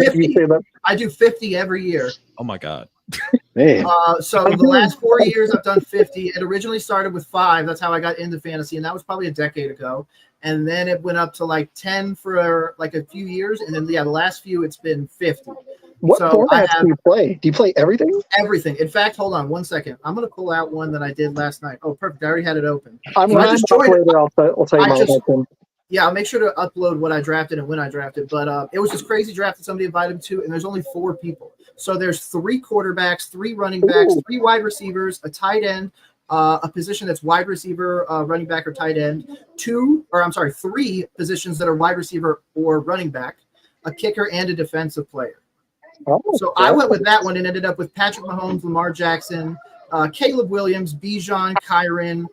have you say that. I do 50 every year. Oh my God. So the last 4 years I've done 50. It originally started with 5. That's how I got into fantasy. And that was probably a decade ago. And then it went up to like 10 for like a few years. And then, the last few, it's been 50. What formats do you play? Do you play everything? Everything. In fact, hold on 1 second. I'm going to pull out one that I did last night. Oh, perfect. I already had it open. I'll tell you my open. Yeah, I'll make sure to upload what I drafted and when I drafted. But it was this crazy draft that somebody invited me to, and there's only 4 people. So there's 3 quarterbacks, 3 running backs, 3 wide receivers, a tight end, a position that's wide receiver, running back, or tight end, 3 positions that are wide receiver or running back, a kicker, and a defensive player. So I went with that one and ended up with Patrick Mahomes, Lamar Jackson, Caleb Williams, Bijan, Kyron,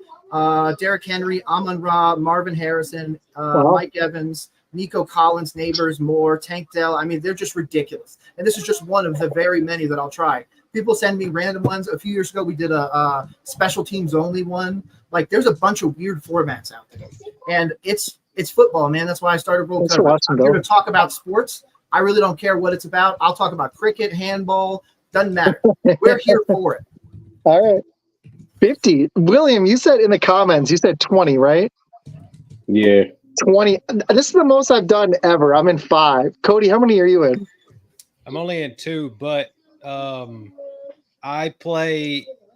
Derrick Henry, Amon-Ra, Marvin Harrison, Mike Evans, Nico Collins, Neighbors, Moore, Tank Dell. I mean, they're just ridiculous. And this is just one of the very many that I'll try. People send me random ones. A few years ago, we did a special teams only one. Like, there's a bunch of weird formats out there. And it's football, man. That's why I started Roll Coverage. I'm here to talk about sports. I really don't care what it's about. I'll talk about cricket, handball. Doesn't matter. We're here for it. All right. 50. William, you said in the comments, you said 20, right? Yeah. 20. This is the most I've done ever. I'm in 5. Cody, how many are you in? I'm only in 2, but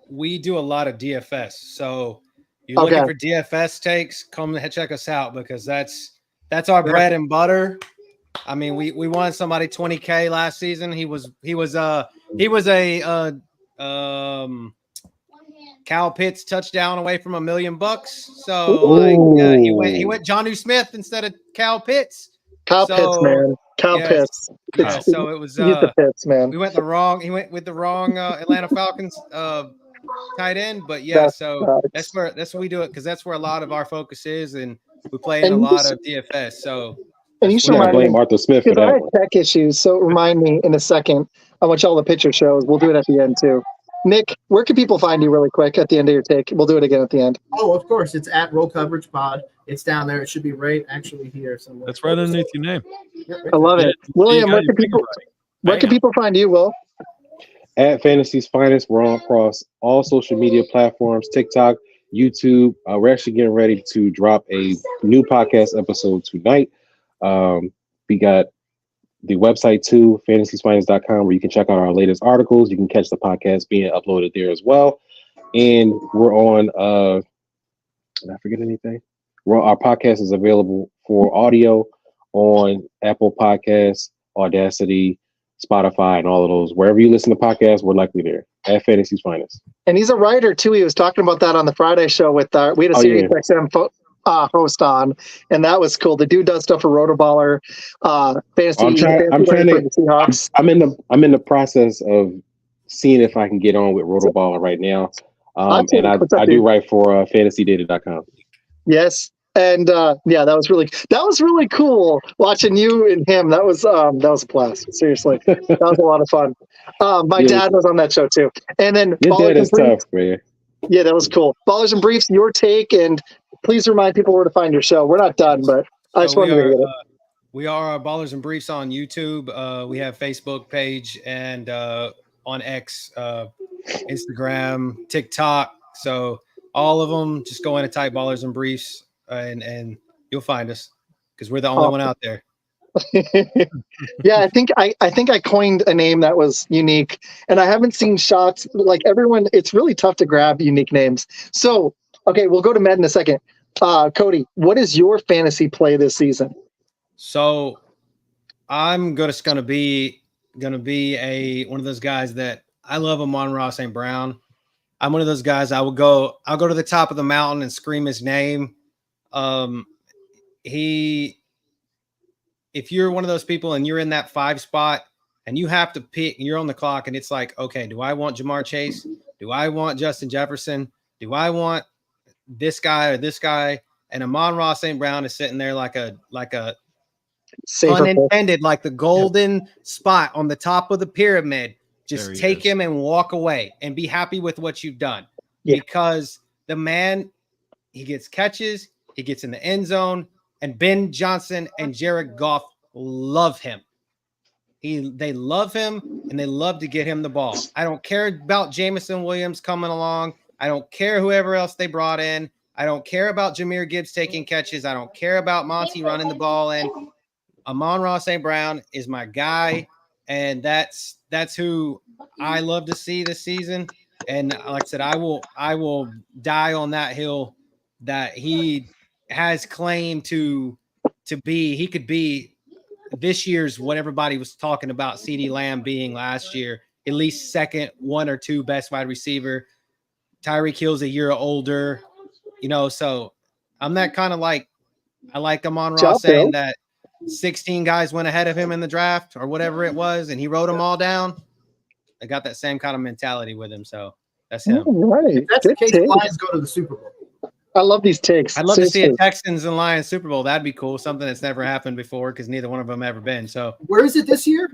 we do a lot of DFS. So you're looking for DFS takes, come check us out because that's our bread and butter. I mean, we won somebody $20K last season. He was a Kyle Pitts touchdown away from $1 million. So he went Jonnu Smith instead of Kyle Pitts. Pitts, man. Pitts. So it was the Pitts, man. He went with the wrong Atlanta Falcons tight end, but that's where we do it because that's where a lot of our focus is, and we play in a lot of DFS. So. And you should blame Arthur Smith for that. I had tech issues, so remind me in a second how much all the picture shows. We'll do it at the end too. Nick, where can people find you really quick at the end of your take? We'll do it again at the end. Oh, of course. It's at Roll Coverage Pod. It's down there. It should be right actually here somewhere. That's right underneath your name. I love it. William, where can people find you, Will? At Fantasy's Finest. We're on across all social media platforms, TikTok, YouTube. We're actually getting ready to drop a new podcast episode tonight. We got the website too, fantasysfinest.com, where you can check out our latest articles. You can catch the podcast being uploaded there as well. And we're on did I forget anything? Our podcast is available for audio on Apple Podcasts, Audacity, Spotify, and all of those. Wherever you listen to podcasts, we're likely there at Fantasy's Finest. And he's a writer too. He was talking about that on the Friday show with we had a Sirius XM host on, and that was cool. The dude does stuff for Rotoballer, fantasy. I'm in the process of seeing if I can get on with Rotoballer right now. And I do write for fantasydata.com. Yes. And that was really cool watching you and him. That was a blast. Seriously, that was a lot of fun. My dad was on that show too. And then your dad is tough, man. Yeah, that was cool. Ballers and Briefs, your take, and please remind people where to find your show. We're not done, but I just wanted to get it. We are Ballers and Briefs on YouTube. We have Facebook page and on X, Instagram, TikTok. So all of them, just go in and type Ballers and Briefs, and you'll find us because we're the only one out there. Yeah, I think I coined a name that was unique, and I haven't seen shots like everyone. It's really tough to grab unique names. So, okay, we'll go to Med in a second. Cody, what is your fantasy play this season? So, I'm just gonna be one of those guys that I love. Amon-Ra St. Brown. I'm one of those guys. I'll go to the top of the mountain and scream his name. If you're one of those people and you're in that 5 spot and you have to pick, and you're on the clock and it's like, okay, do I want Jamar Chase? Do I want Justin Jefferson? Do I want this guy or this guy? And Amon-Ra St. Brown is sitting there like a unintended, like the golden spot on the top of the pyramid. Just take him and walk away and be happy with what you've done. Yeah. Because the man, he gets catches, he gets in the end zone, and Ben Johnson and Jared Goff love him. They love him, and they love to get him the ball. I don't care about Jameson Williams coming along. I don't care whoever else they brought in. I don't care about Jahmyr Gibbs taking catches. I don't care about Monty running the ball in. Amon-Ra St. Brown is my guy, and that's who I love to see this season. And like I said, I will die on that hill that he has claimed to be. He could be this year's what everybody was talking about CeeDee Lamb being last year, at least second, 1 or 2 best wide receiver. Tyreek Hill's a year older, so I'm that kind of like, I like Amon-Ra saying that 16 guys went ahead of him in the draft or whatever it was, and he wrote them all down. I got that same kind of mentality with him, so that's him. Right. If that's Good the case, take. Lions go to the Super Bowl. I love these takes. I'd love to see a Texans and Lions Super Bowl. That'd be cool. Something that's never happened before because neither one of them ever been. So where is it this year?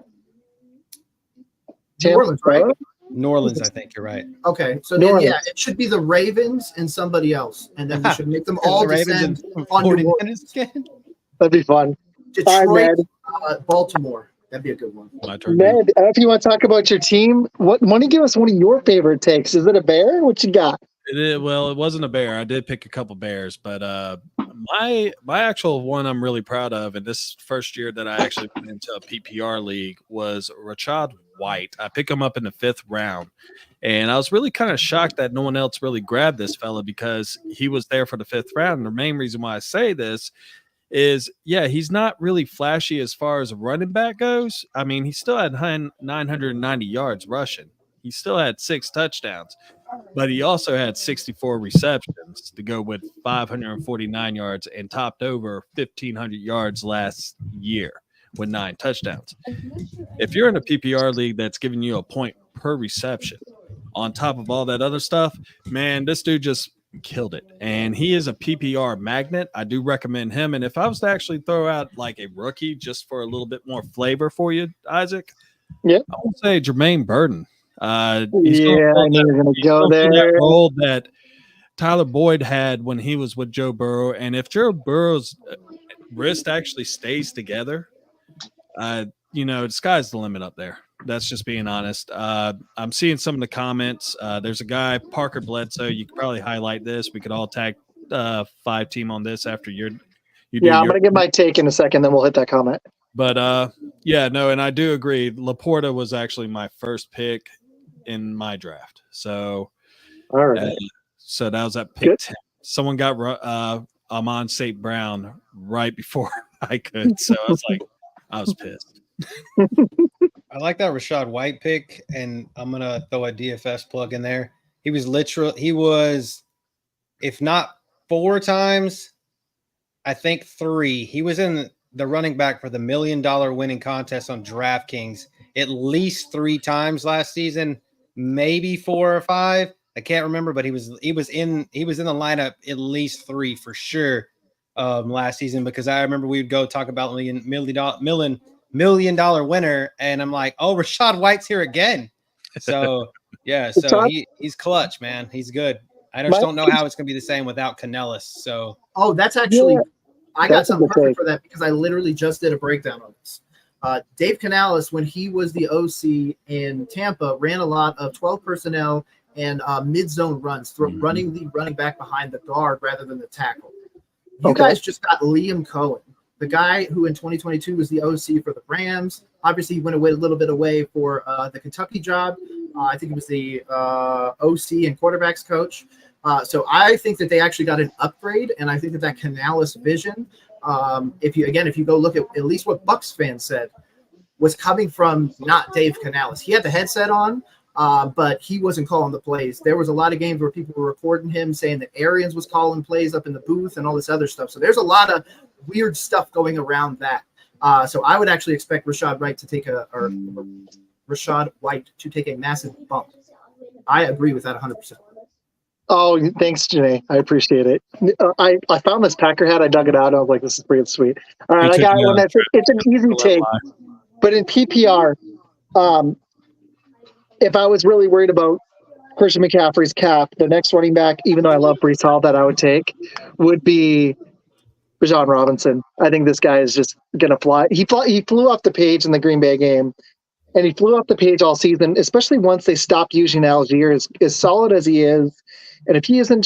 New Orleans, right? New Orleans, I think you're right. Okay, so then, yeah, it should be the Ravens and somebody else, and then we should make them all descend on New Orleans. That'd be fun. Detroit, Baltimore. That'd be a good one. Ned, if you want to talk about your team, why don't you give us one of your favorite takes? Is it a bear? What you got? Well, it wasn't a bear. I did pick a couple bears, but my actual one I'm really proud of, and this first year that I actually went into a PPR league, was Rachaad White. I picked him up in the 5th round, and I was really kind of shocked that no one else really grabbed this fella because he was there for the 5th round. And the main reason why I say this is, yeah, he's not really flashy as far as a running back goes. I mean, he still had 990 yards rushing. He still had 6 touchdowns, but he also had 64 receptions to go with 549 yards and topped over 1,500 yards last year with 9 touchdowns. If you're in a PPR league that's giving you a point per reception on top of all that other stuff, man, this dude just killed it. And he is a PPR magnet. I do recommend him. And if I was to actually throw out like a rookie just for a little bit more flavor for you, Isaac, I would say Jermaine Burton. I knew you were going to go there. That role that Tyler Boyd had when he was with Joe Burrow. And if Joe Burrow's wrist actually stays together, the sky's the limit up there. That's just being honest. I'm seeing some of the comments. There's a guy, Parker Bledsoe. You could probably highlight this. We could all tag 5 team on this after I'm going to give my take in a second, then we'll hit that comment. But, and I do agree. Laporta was actually my first pick in my draft. So, all right. So that was at pick 10. Someone got Amon St. Brown right before I could. So I was pissed. I like that Rachaad White pick, and I'm going to throw a DFS plug in there. He was, if not 4 times, I think 3. He was in the running back for the $1 million winning contest on DraftKings at least 3 times last season, maybe 4 or 5. I can't remember, but he was in the lineup at least 3 for sure last season, because I remember we'd go talk about million dollar winner, and I'm like, oh, Rachaad White's here again. So yeah, so he's clutch, man. He's good. I just don't know how it's gonna be the same without Canellis. So that's actually I got something perfect for that, because I literally just did a breakdown on this. Dave Canellis, when he was the OC in Tampa, ran a lot of 12 personnel and mid-zone runs, running the running back behind the guard rather than the tackle. You guys just got Liam Cohen, the guy who in 2022 was the OC for the Rams. Obviously, he went away a little bit away for the Kentucky job. I think it was the OC and quarterbacks coach. So I think that they actually got an upgrade, and I think that Canellis vision, if you go look at least what Bucs fans said, was coming from not Dave Canellis. He had the headset on, but he wasn't calling the plays. There was a lot of games where people were reporting him saying that Arians was calling plays up in the booth and all this other stuff. So there's a lot of weird stuff going around that. So I would actually expect Rachaad White to take a massive bump. I agree with that 100%. Oh, thanks, Janae. I appreciate it. I found this Packer hat. I dug it out. And I was like, this is pretty sweet. All right, I got one. It's an easy take. But in PPR, if I was really worried about Christian McCaffrey's cap, the next running back, even though I love Breece Hall, that I would take would be Bijan Robinson. I think this guy is just going to fly. He flew off the page in the Green Bay game, and he flew off the page all season, especially once they stopped using Algier. As solid as he is, and if he doesn't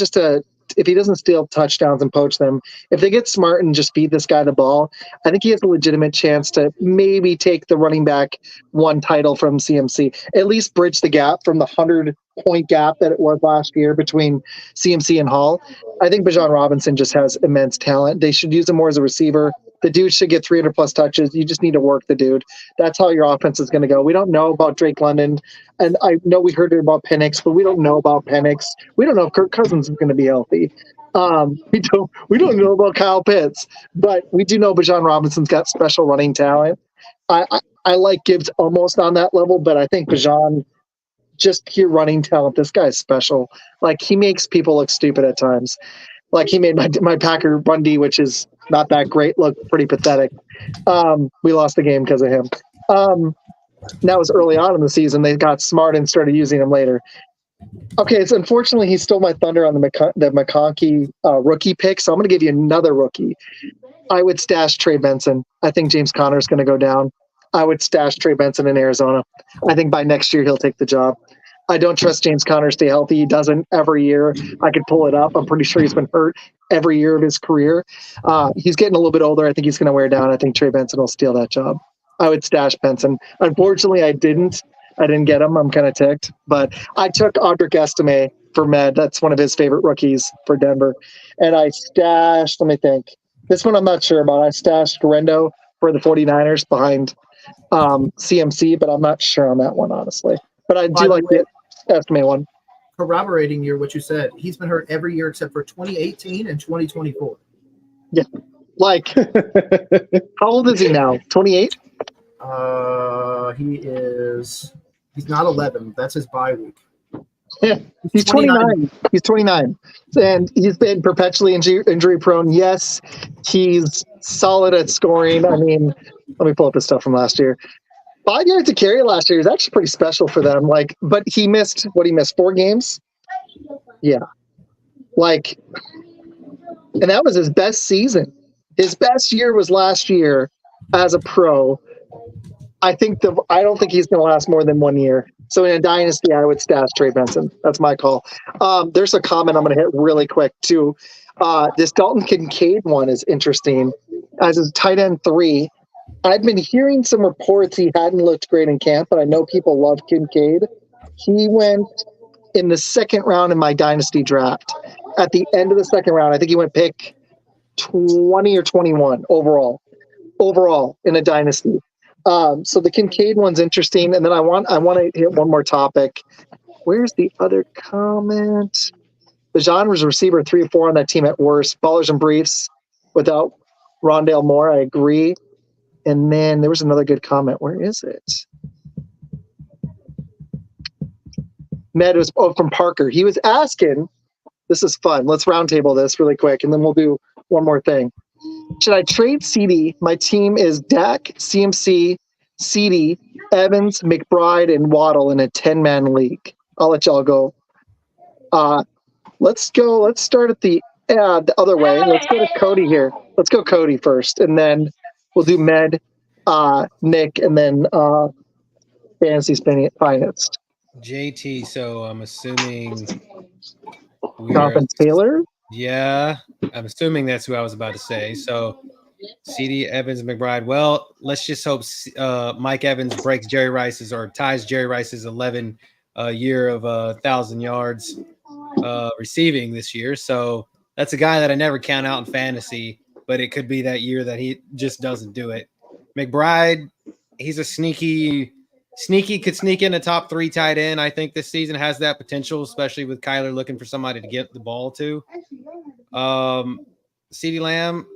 steal touchdowns and poach them, if they get smart and just feed this guy the ball, I think he has a legitimate chance to maybe take the running back 1 title from CMC, at least bridge the gap from the 100-point gap that it was last year between CMC and Hall. I think Bijan Robinson just has immense talent. They should use him more as a receiver. The dude should get 300-plus touches. You just need to work the dude. That's how your offense is going to go. We don't know about Drake London, and I know we heard about Penix, but we don't know about Penix. We don't know if Kirk Cousins is going to be healthy. We don't know about Kyle Pitts, but we do know Bijan Robinson's got special running talent. I like Gibbs almost on that level, but I think Bijan, just pure running talent, this guy's special. Like, he makes people look stupid at times. Like, he made my Packer run D, which is not that great, look pretty pathetic. We lost the game because of him. That was early on in the season. They got smart and started using him later. Okay, it's unfortunately he stole my thunder on the McConkey rookie pick, so I'm going to give you another rookie. I would stash Trey Benson. I think James Conner is going to go down. I would stash Trey Benson in Arizona. I think by next year he'll take the job. I don't trust James Conner to stay healthy. He doesn't every year. I could pull it up. I'm pretty sure he's been hurt every year of his career. He's getting a little bit older. I think he's going to wear down. I think Trey Benson will steal that job. I would stash Benson. Unfortunately, I didn't get him. I'm kind of ticked. But I took Audric Estime for Med. That's one of his favorite rookies for Denver. And I stashed, let me think. This one I'm not sure about. I stashed Rendo for the 49ers behind CMC, but I'm not sure on that one, honestly. But I do like the Estime one. Corroborating what you said, he's been hurt every year except for 2018 and 2024. Yeah. Like, how old is he now? 28? He's not 11. That's his bye week. Yeah, he's 29. He's 29. And he's been perpetually injury prone. Yes, he's solid at scoring. I mean, let me pull up his stuff from last year. 5 yards to carry last year is actually pretty special for them. Like, but he missed 4 games? Yeah. Like, and that was his best season. His best year was last year as a pro. I don't think he's going to last more than 1 year. So in a dynasty, I would stash Trey Benson. That's my call. There's a comment I'm going to hit really quick too. This Dalton Kincaid one is interesting. As his tight end 3, I've been hearing some reports he hadn't looked great in camp, but I know people love Kincaid. He went in the second round in my dynasty draft. At the end of the second round, I think he went pick 20 or 21 overall in a dynasty. So the Kincaid one's interesting. And then I want to hit one more topic. Where's the other comment? Bijan was receiver 3 or 4 on that team at worst. Ballers and Briefs without Rondale Moore. I agree. And then there was another good comment. Where is it? Med was from Parker. He was asking, this is fun. Let's roundtable this really quick, and then we'll do one more thing. Should I trade CD? My team is Dak, CMC, CD, Evans, McBride, and Waddle in a 10-man league. I'll let y'all go. Let's go. Let's start at the other way. Let's go to Cody here. Let's go Cody first, and then we'll do Med, Nick, and then Fantasy Phinest. JT, so I'm assuming Jonathan Taylor? Yeah, I'm assuming that's who I was about to say. So CD, Evans, McBride. Well, let's just hope Mike Evans breaks Jerry Rice's or ties Jerry Rice's 11 year of 1,000 yards receiving this year. So that's a guy that I never count out in fantasy, but it could be that year that he just doesn't do it. McBride, he's a sneaky could sneak in a top 3 tight end. I think this season has that potential, especially with Kyler looking for somebody to get the ball to. CeeDee Lamb,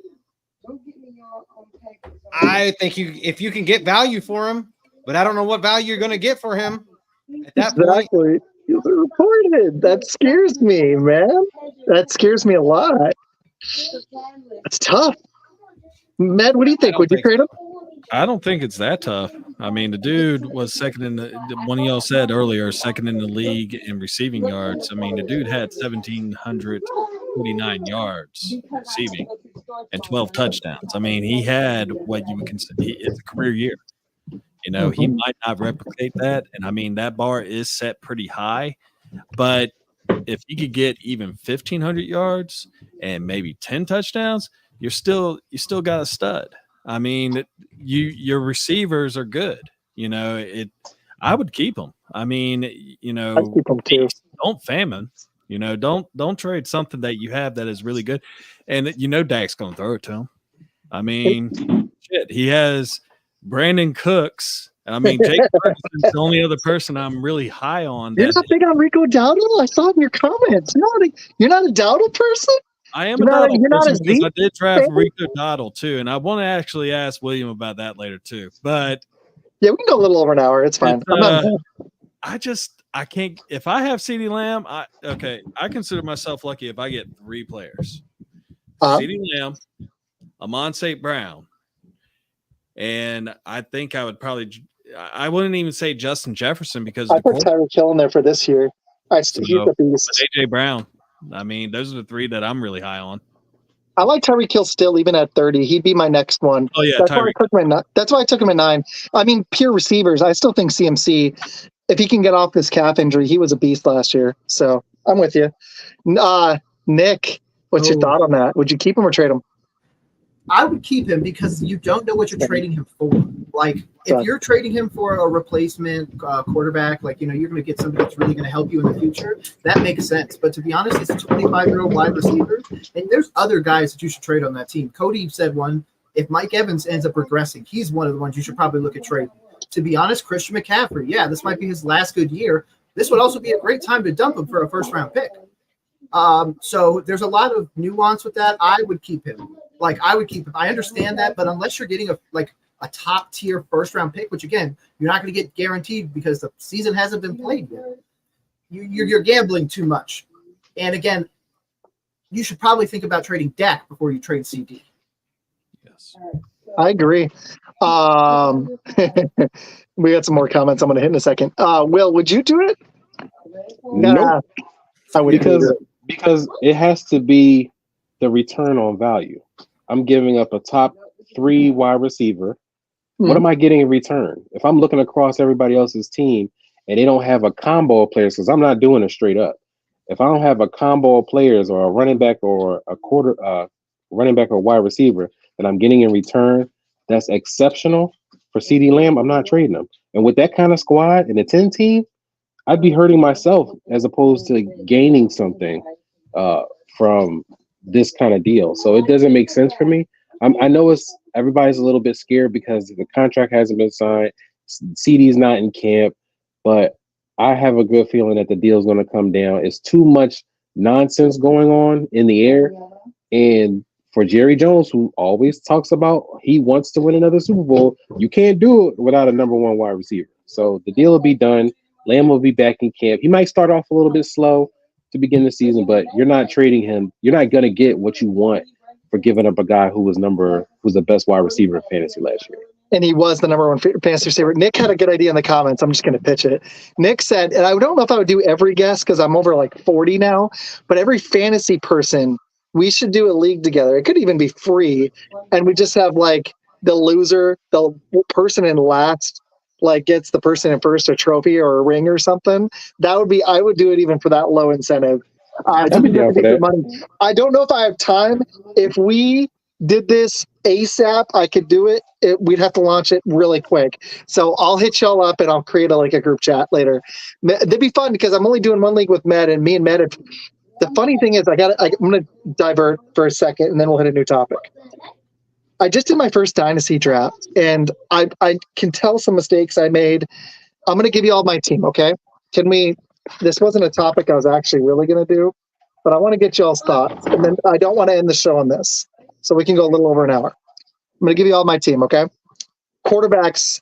I think if you can get value for him, but I don't know what value you're going to get for him at that point. He's reported. That scares me, man. That scares me a lot. It's tough. Med, what do you think? Would you trade him? I don't think it's that tough. I mean, the dude was second in the one of y'all said earlier, second in the league in receiving yards. I mean, the dude had 1,749 yards receiving and 12 touchdowns. I mean, he had what you would consider it's a career year. You know, he might not replicate that. And I mean, that bar is set pretty high. But if you could get even 1,500 yards and maybe 10 touchdowns, you still got a stud. I mean, your receivers are good. You know, I would keep them. I mean, you know, I'd keep them too. Don't famine. You know, don't trade something that you have that is really good. And you know Dak's going to throw it to him. I mean, shit, he has Brandon Cooks. I mean, Jake Ferguson's the only other person I'm really high on. You're not big on Rico Dowdle? I saw it in your comments. You're not a Dowdle person? I am a Dottle you're not person a because Z I did draft fan? Rico Dottle too, and I want to actually ask William about that later too. But yeah, we can go a little over an hour. It's fine. I'm not. I can't. If I have CeeDee Lamb, I consider myself lucky if I get 3 players: CeeDee Lamb, Amon St. Brown, and I think I would probably. I wouldn't even say Justin Jefferson because I put Tyreek Hill in there for this year. He's the beast. AJ Brown. I mean, those are the 3 that I'm really high on. I like Tyreek Hill still, even at 30. He'd be my next one. Oh yeah, that's why I took him at 9. I mean, pure receivers. I still think CMC, if he can get off this calf injury, he was a beast last year. So I'm with you. Nick, what's your thought on that? Would you keep him or trade him? I would keep him because you don't know what you're trading him for. Like, if you're trading him for a replacement quarterback, like, you're going to get somebody that's really going to help you in the future, that makes sense. But to be honest, he's a 25-year-old wide receiver, and there's other guys that you should trade on that team. Cody said one. If Mike Evans ends up regressing, he's one of the ones you should probably look at trading. To be honest, Christian McCaffrey, yeah, this might be his last good year. This would also be a great time to dump him for a first-round pick. So there's a lot of nuance with that. I would keep him. I understand that, but unless you're getting a top tier first round pick, which again, you're not going to get guaranteed because the season hasn't been played yet. You're gambling too much. And again, you should probably think about trading Dak before you trade CD. Yes. I agree. We got some more comments I'm going to hit in a second. Will, would you do it? Nope. I would because it has to be the return on value. I'm giving up a top 3 wide receiver. What am I getting in return? If I'm looking across everybody else's team and they don't have a combo of players, because I'm not doing it straight up. If I don't have a combo of players or a running back or running back or wide receiver that I'm getting in return, that's exceptional for CeeDee Lamb, I'm not trading them. And with that kind of squad and a 10 team, I'd be hurting myself as opposed to gaining something from this kind of deal. So it doesn't make sense for me. I know everybody's a little bit scared because the contract hasn't been signed. CD's not in camp, but I have a good feeling that the deal is going to come down. It's too much nonsense going on in the air. And for Jerry Jones, who always talks about he wants to win another Super Bowl, you can't do it without a number 1 wide receiver. So the deal will be done. Lamb will be back in camp. He might start off a little bit slow to begin the season, but you're not trading him. You're not going to get what you want for giving up a guy who was the best wide receiver in fantasy last year. And he was the number 1 fantasy receiver. Nick had a good idea in the comments. I'm just going to pitch it. Nick said, and I don't know if I would do every guest because I'm over 40 now, but every fantasy person, we should do a league together. It could even be free. And we just have the loser, the person in last, gets the person in first a trophy or a ring or something. I would do it even for that low incentive. I'd be down for that. Money. I don't know if I have time. If we did this ASAP, I could do it. We'd have to launch it really quick. So I'll hit y'all up and I'll create a group chat later. That'd be fun because I'm only doing one league with Med, and me and Med. The funny thing is, I'm going to divert for a second and then we'll hit a new topic. I just did my first dynasty draft, and I can tell some mistakes I made. I'm going to give you all my team, okay? This wasn't a topic I was actually really going to do, but I want to get y'all's thoughts, and then I don't want to end the show on this, so we can go a little over an hour. I'm going to give you all my team, okay? Quarterbacks,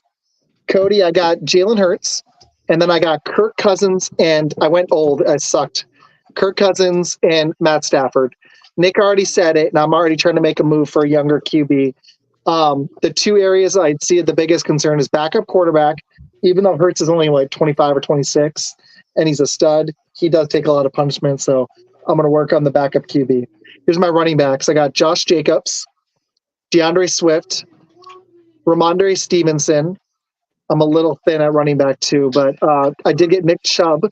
Cody, I got Jalen Hurts, and then I got Kirk Cousins, and I went old. I sucked. Kirk Cousins and Matt Stafford. Nick already said it, and I'm already trying to make a move for a younger QB. The 2 areas I'd see the biggest concern is backup quarterback. Even though Hurts is only 25 or 26, and he's a stud, he does take a lot of punishment, so I'm going to work on the backup QB. Here's my running backs. I got Josh Jacobs, DeAndre Swift, Ramondre Stevenson. I'm a little thin at running back too, but I did get Nick Chubb,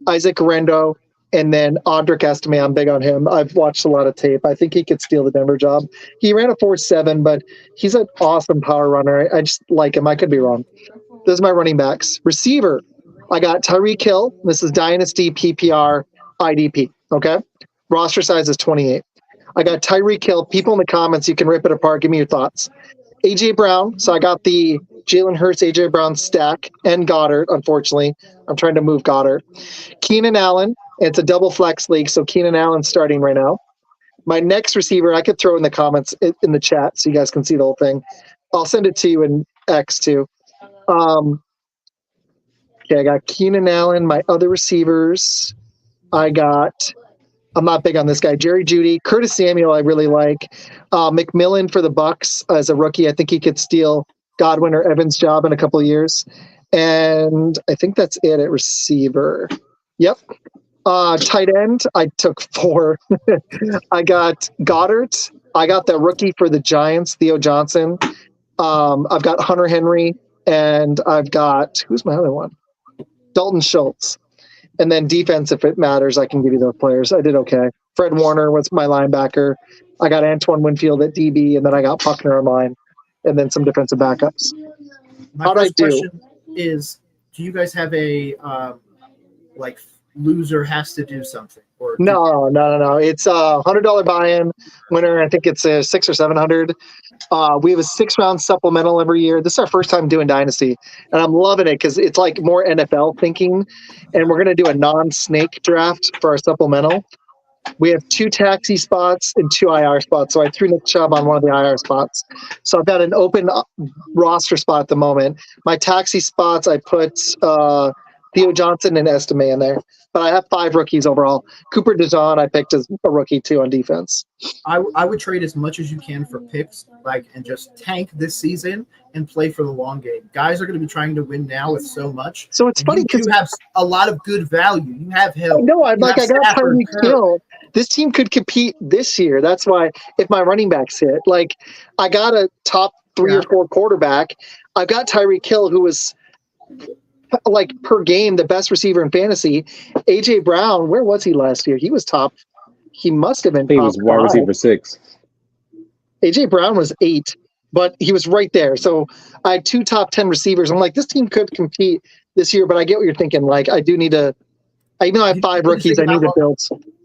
Isaac Rendo, and then Audric Estime. I'm big on him. I've watched a lot of tape. I think he could steal the Denver job. He ran a 4.7, but he's an awesome power runner. I just like him. I could be wrong. Those are my running backs. Receiver, I got Tyreek Hill. This is Dynasty PPR IDP, okay? Roster size is 28. I got Tyreek Hill. People in the comments, you can rip it apart. Give me your thoughts. A.J. Brown. So I got the Jalen Hurts, A.J. Brown stack, and Goddard, unfortunately. I'm trying to move Goddard. Keenan Allen. It's a double flex league, so Keenan Allen's starting right now. My next receiver, I could throw in the comments in the chat so you guys can see the whole thing. I'll send it to you in X too. Okay, I got Keenan Allen. My other receivers, I'm not big on this guy. Jerry Jeudy, Curtis Samuel, I really like. McMillan for the Bucks as a rookie. I think he could steal Godwin or Evans' job in a couple of years. And I think that's it at receiver. Yep. Tight end, I took 4. I got Goddard. I got the rookie for the Giants, Theo Johnson. I've got Hunter Henry, and I've got, who's my other one? Dalton Schultz. And then defense, if it matters, I can give you those players. I did okay. Fred Warner was my linebacker. I got Antoine Winfield at DB, and then I got Puckner on line, and then some defensive backups. My first question is, do you guys have a loser has to do something? Or No. It's a $100 buy-in winner. I think it's a 600 or 700. We have a 6-round supplemental every year. This is our first time doing Dynasty, and I'm loving it because it's like more NFL thinking. And we're going to do a non-snake draft for our supplemental. We have 2 taxi spots and 2 IR spots. So I threw Nick Chubb on one of the IR spots. So I've got an open roster spot at the moment. My taxi spots, I put Theo Johnson and Estime in there. But I have 5 rookies overall. Cooper DeJean I picked as a rookie too on defense. I would trade as much as you can for picks, and just tank this season and play for the long game. Guys are going to be trying to win now with so much. So it's funny because you have a lot of good value. You have Hill. No, I got Tyreek Hill. This team could compete this year. That's why if my running backs hit, I got a top 3 or 4 quarterback. I've got Tyreek Hill, who was per game the best receiver in fantasy. AJ Brown, where was he last year? He was top. He must have been. He was wide receiver 6. AJ Brown was 8, but he was right there. So I had 2 top 10 receivers. I'm like, this team could compete this year, but I get what you're thinking. I do need to. Even though I have 5 rookies, I need to build.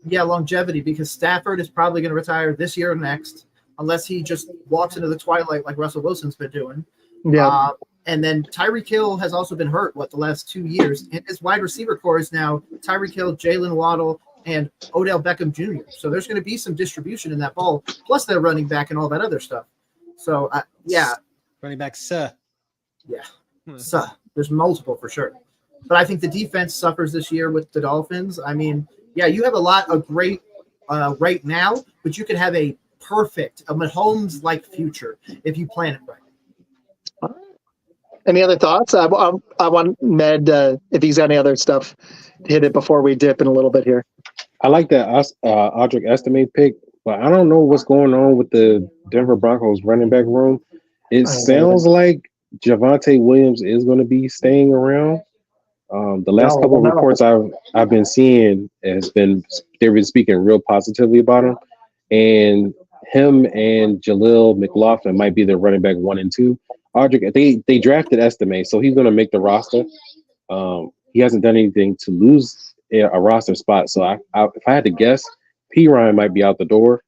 Yeah, longevity, because Stafford is probably going to retire this year or next, unless he just walks into the twilight like Russell Wilson's been doing. Yeah. And then Tyreek Hill has also been hurt, the last 2 years. And his wide receiver core is now Tyreek Hill, Jalen Waddle, and Odell Beckham Jr. So there's going to be some distribution in that ball, plus their running back and all that other stuff. So, Running back, sir. Yeah. So there's multiple for sure. But I think the defense suffers this year with the Dolphins. I mean, you have a lot of great right now, but you could have a Mahomes-like future if you plan it right. Any other thoughts? I want Med, if he's got any other stuff, to hit it before we dip in a little bit here. I like that Audric Estime pick, but I don't know what's going on with the Denver Broncos running back room. It sounds like Javonte Williams is going to be staying around. The last couple of reports I've been seeing they've been speaking real positively about him, and him and Jaleel McLaughlin might be the running back 1 and 2. Audric, they drafted Estime, so he's going to make the roster. He hasn't done anything to lose a roster spot. So if I had to guess, P. Ryan might be out the door,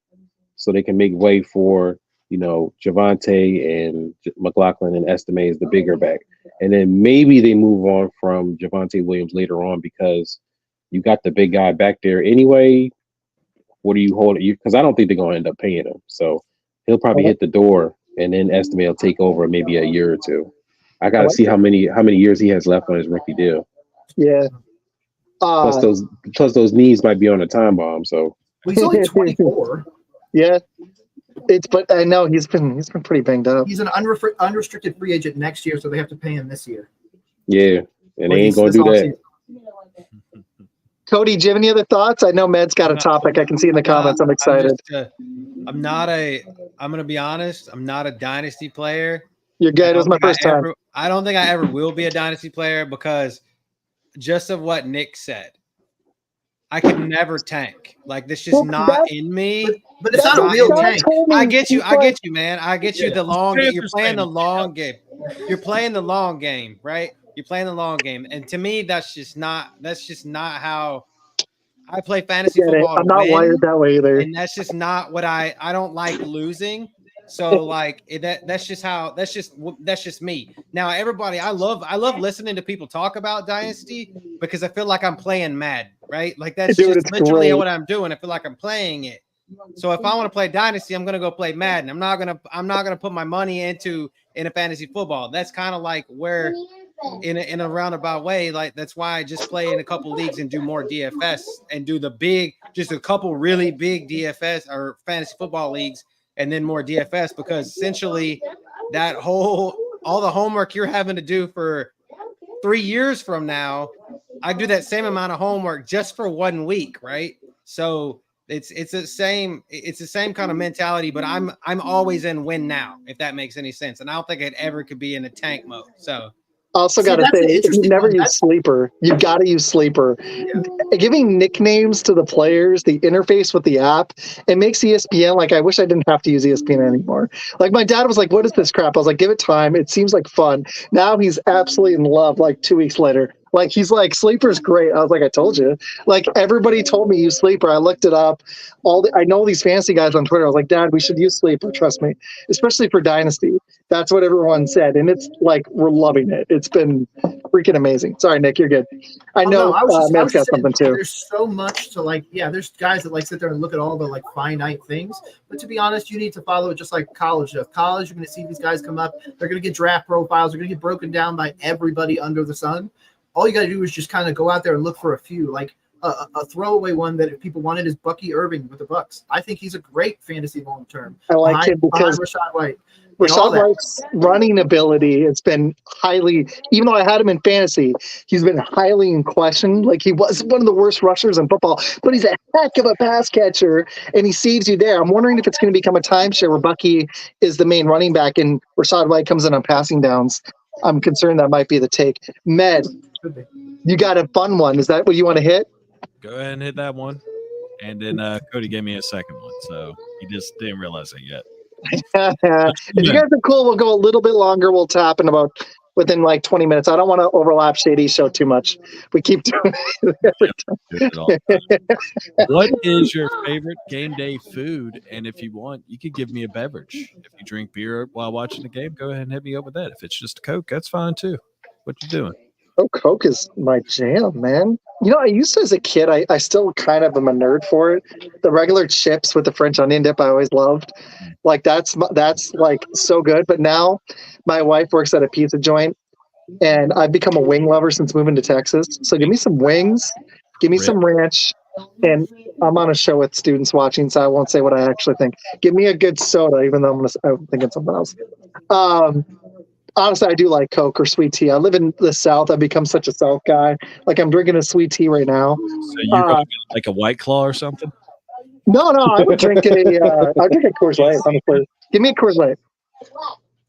so they can make way for Javonte and McLaughlin and Estime as the bigger back, and then maybe they move on from Javonte Williams later on because you got the big guy back there anyway. What are you holding? Because I don't think they're going to end up paying him, so he'll probably hit the door. And then Estime will take over maybe a year or 2. I got to see how many years he has left on his rookie deal. Yeah. Plus those knees might be on a time bomb. So he's only 24. Yeah. But I know he's been pretty banged up. He's an unrestricted free agent next year, so they have to pay him this year. Yeah, and they ain't gonna do that. Cody, do you have any other thoughts? I know Med's got a topic. I can see in the comments. I'm excited. I'm going to be honest. I'm not a dynasty player. You're good. It was my first time. I don't think I ever will be a dynasty player because just of what Nick said. I can never tank. This just not in me. But it's not a real tank. I get you, man. I get you the long game. You're playing the long game. You're playing the long game, right? You're playing the long game. And to me, that's just not how I play fantasy football. I'm not wired that way either. And that's just not what I don't like losing. So that's just me. Now everybody, I love listening to people talk about Dynasty because I feel like I'm playing mad, right? That's just literally what I'm doing. I feel like I'm playing it. So if I want to play Dynasty, I'm going to go play Madden. I'm not going to put my money into a fantasy football. That's kind of like where in a roundabout way, like that's why I just play in a couple leagues and do more DFS and do just a couple really big DFS or fantasy football leagues and then more DFS, because essentially all the homework you're having to do for 3 years from now, I do that same amount of homework just for 1 week, right? So it's the same kind of mentality, but I'm always in win now, if that makes any sense. And I don't think it ever could be in a tank mode. So also got to say, if you never use Sleeper, you got to use Sleeper. Yeah. Giving nicknames to the players, the interface with the app, it makes ESPN like, I wish I didn't have to use ESPN anymore. Like my dad was like, what is this crap? I was like, give it time. It seems like fun. Now he's absolutely in love like 2 weeks later. Like, he's like, Sleeper's great. I was like, I told you. Like, everybody told me use Sleeper. I looked it up. I know these fancy guys on Twitter. I was like, Dad, we should use Sleeper. Trust me. Especially for Dynasty. That's what everyone said. And it's like, we're loving it. It's been freaking amazing. Sorry, Nick, you're good. I know Matt's got something too. There's so much to like, there's guys that like sit there and look at all the like finite things. But to be honest, you need to follow it just like college does. College, you're going to see these guys come up. They're going to get draft profiles. They're going to get broken down by everybody under the sun. All you got to do is just kind of go out there and look for a few. Like a throwaway one that if people wanted is Bucky Irving with the Bucks. I think he's a great fantasy long term. I like him because Rachaad White. Rachaad White's running ability has been highly, even though I had him in fantasy, he's been highly in question. Like, he was one of the worst rushers in football, but he's a heck of a pass catcher, and he saves you there. I'm wondering if it's going to become a timeshare where Bucky is the main running back and Rachaad White comes in on passing downs. I'm concerned that might be the take. Med, you got a fun one. Is that what you want to hit? Go ahead and hit that one. And then Cody gave me a second one, so he just didn't realize it yet. If you guys are cool, we'll go a little bit longer. We'll tap in within like 20 minutes. I don't want to overlap Shady's show too much. We keep doing it every time. What is your favorite game day food? And if you want, you could give me a beverage. If you drink beer while watching the game, go ahead and hit me up with that. If it's just a Coke, that's fine too. What you doing? Oh, Coke is my jam, man. You know, I used to, as a kid, I still kind of am a nerd for it. The regular chips with the French onion dip I always loved. Like, that's like so good. But now my wife works at a pizza joint, and I've become a wing lover since moving to Texas. So give me some wings, give me some ranch, and I'm on a show with students watching, so I won't say what I actually think. Give me a good soda, even though I'm thinking something else. Honestly, I do like Coke or sweet tea. I live in the South. I've become such a South guy. Like, I'm drinking a sweet tea right now. So you're going to get like a White Claw or something? No, I would drink a Coors Light. Honestly, give me a Coors Light.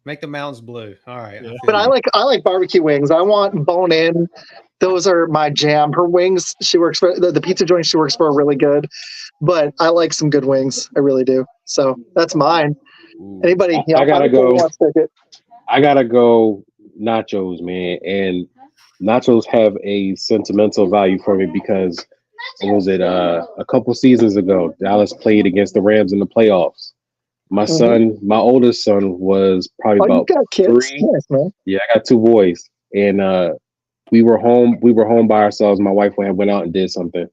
Make the mountains blue. All right. Yeah. But I like barbecue wings. I want bone in. Those are my jam. Her wings, she works for the pizza joint she works for are really good. But I like some good wings. I really do. So that's mine. Anybody? I gotta go nachos, man. And nachos have a sentimental value for me because a couple seasons ago, Dallas played against the Rams in the playoffs. My son, my oldest son, was probably about you got kids. 3. Yes, man. Yeah, I got 2 boys, and we were home. We were home by ourselves. My wife went out and did something.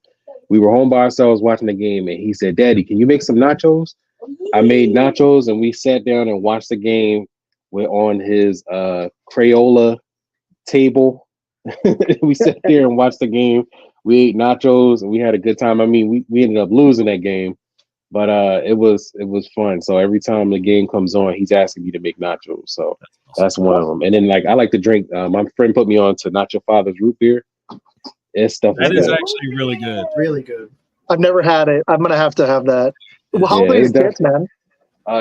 We were home by ourselves watching the game, and he said, "Daddy, can you make some nachos?" I made nachos, and we sat down and watched the game. We're on his Crayola table. We sat there and watched the game. We ate nachos and we had a good time. I mean, we ended up losing that game, but it was fun. So every time the game comes on, he's asking me to make nachos. So that's one of them. And then I like to drink. My friend put me on to Not Your Father's root beer. That stuff is actually really good. Really good. I've never had it. I'm gonna have to have that. Well, how old are your kids, man?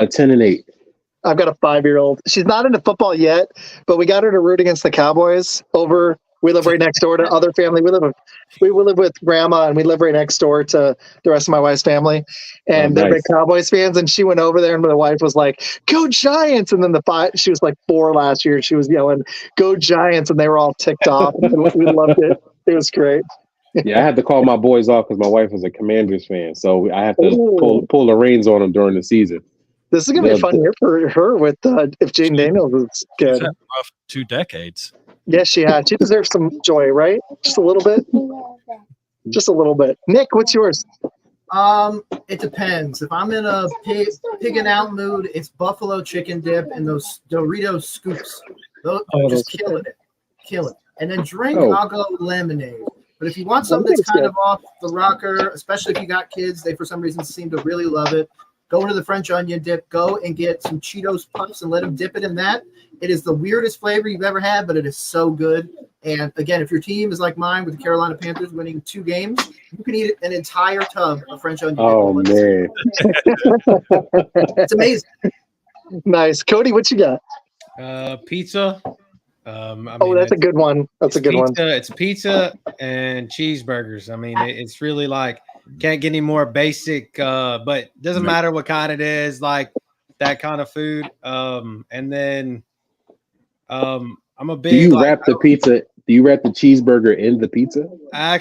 10 and 8. I've got a 5-year-old. She's not into football yet, but we got her to root against the Cowboys we live right next door to other family. We live with grandma, and we live right next door to the rest of my wife's family. And they're big Cowboys fans. And she went over there, and my wife was like, "Go Giants!" And then she was like 4 last year. She was yelling, "Go Giants!" And they were all ticked off. We loved it. It was great. Yeah, I had to call my boys off because my wife was a Commanders fan. So I had to pull the reins on them during the season. This is gonna be a fun year for her with if Jane Daniels is good. She's had rough 2 decades. Yes, she had. She deserves some joy, right? Just a little bit. Just a little bit. Nick, what's yours? It depends. If I'm in a pigging out mood, it's buffalo chicken dip and those Doritos scoops. Those just killing it. And then drink, I'll go lemonade. But if you want something that's kind of off the rocker, especially if you got kids, they for some reason seem to really love it. Go into the French onion dip. Go and get some Cheetos Puffs and let them dip it in that. It is the weirdest flavor you've ever had, but it is so good. And again, if your team is like mine with the Carolina Panthers winning 2 games, you can eat an entire tub of French onion dip. Oh, man. It's amazing. Nice. Cody, what you got? Pizza. That's a good one. That's a good one. It's pizza and cheeseburgers. I mean, it's really like can't get any more basic, but doesn't matter what kind it is, like that kind of food. And then I'm a big. Do you wrap the pizza? Do you wrap the cheeseburger in the pizza? I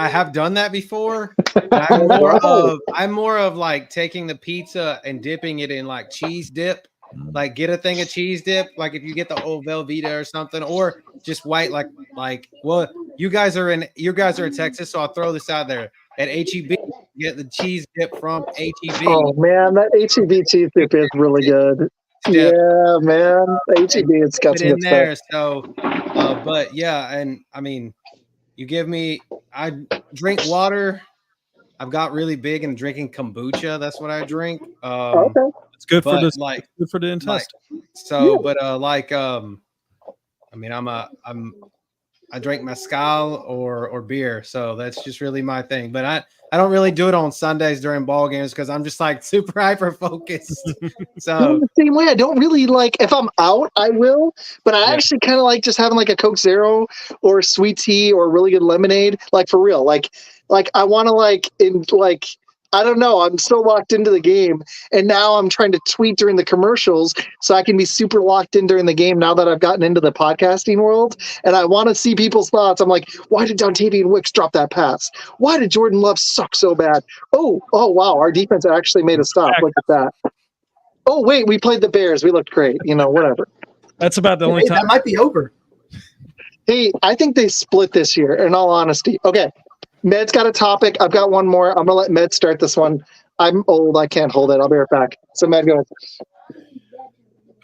have done that before. I'm more of like taking the pizza and dipping it in like cheese dip. Like get a thing of cheese dip, like if you get the old Velveeta or something, or just white like well, you guys are in Texas, so I'll throw this out there. At HEB, get the cheese dip from HEB. Oh man, that HEB cheese dip is really good. Dip. Yeah, man, HEB it's got some good there. stuff. So, but yeah, and I mean, I drink water. I've got really big in drinking kombucha. That's what I drink. Okay. It's good for the good for the intestine. I mean, I drink mezcal or beer, so that's just really my thing. But I don't really do it on Sundays during ball games because I'm just like super hyper focused. So the same way, I don't really like if I'm out, I will, but I actually kind of like just having like a Coke Zero or sweet tea or really good lemonade, like for real. Like I want to I don't know. I'm so locked into the game, and now I'm trying to tweet during the commercials so I can be super locked in during the game now that I've gotten into the podcasting world, and I want to see people's thoughts. I'm like, why did Dontavian Wicks drop that pass? Why did Jordan Love suck so bad? Oh, wow, our defense actually made a stop. Look at that. Oh, wait, we played the Bears. We looked great. Whatever. That's about the only time. That might be over. Hey, I think they split this year, in all honesty. Okay. Med's got a topic. I've got one more. I'm going to let Med start this one. I'm old. I can't hold it. I'll be right back. So, Med, go ahead.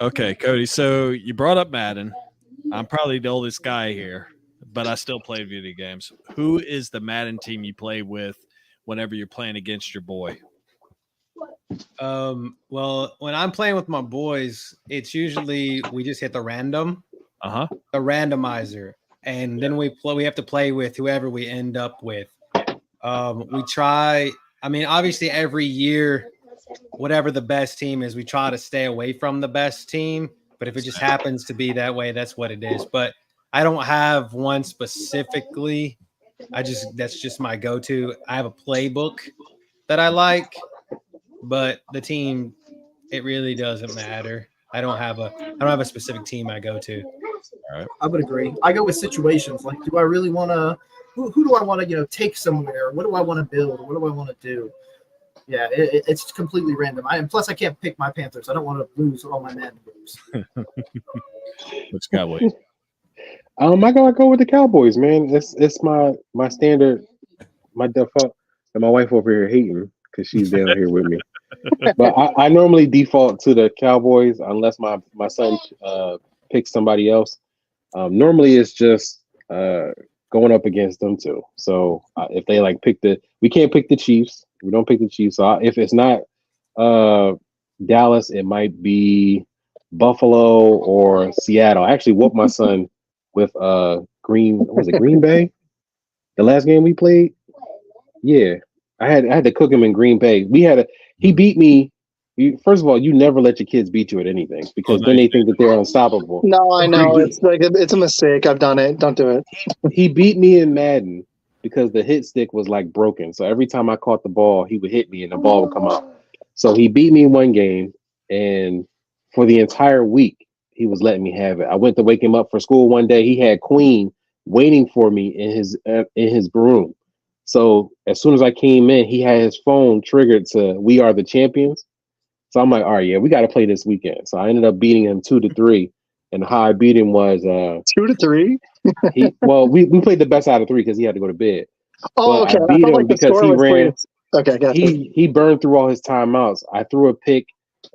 Okay, Cody. So you brought up Madden. I'm probably the oldest guy here, but I still play video games. Who is the Madden team you play with whenever you're playing against your boy? Well, when I'm playing with my boys, it's usually we just hit the random. The randomizer. And then we have to play with whoever we end up with. We try. I mean, obviously, every year, whatever the best team is, we try to stay away from the best team. But if it just happens to be that way, that's what it is. But I don't have one specifically. That's just my go-to. I have a playbook that I like, but the team, it really doesn't matter. I don't have a specific team I go to. All right. I would agree. I go with situations. Like, do I really want to who do I want to, take somewhere? What do I want to build? What do I want to do? Yeah, it's completely random. Plus, I can't pick my Panthers. I don't want to lose all my Madden groups. Which Cowboys? I gotta go with the Cowboys, man. It's my standard, my default, and my wife over here hating because she's down here with me. But I normally default to the Cowboys unless my son picks somebody else. Normally, it's just going up against them too. So if they we can't pick the Chiefs. We don't pick the Chiefs. So if it's not Dallas, it might be Buffalo or Seattle. I actually woke my son with Green Bay? The last game we played? Yeah. I had to cook him in Green Bay. He beat me. First of all, you never let your kids beat you at anything because then they think that they're unstoppable. No, I know. It's a mistake. I've done it. Don't do it. He beat me in Madden because the hit stick was broken. So every time I caught the ball, he would hit me and the ball would come out. So he beat me in one game, and for the entire week, he was letting me have it. I went to wake him up for school one day. He had Queen waiting for me in his room. So as soon as I came in, he had his phone triggered to "We Are the Champions." So I'm like, all right, yeah, we got to play this weekend. So I ended up beating him 2-3, and how I beat him was 2-3. we played the best out of 3 because he had to go to bed. Oh, but okay. I beat him because he ran. Okay, gotcha. He burned through all his timeouts. I threw a pick.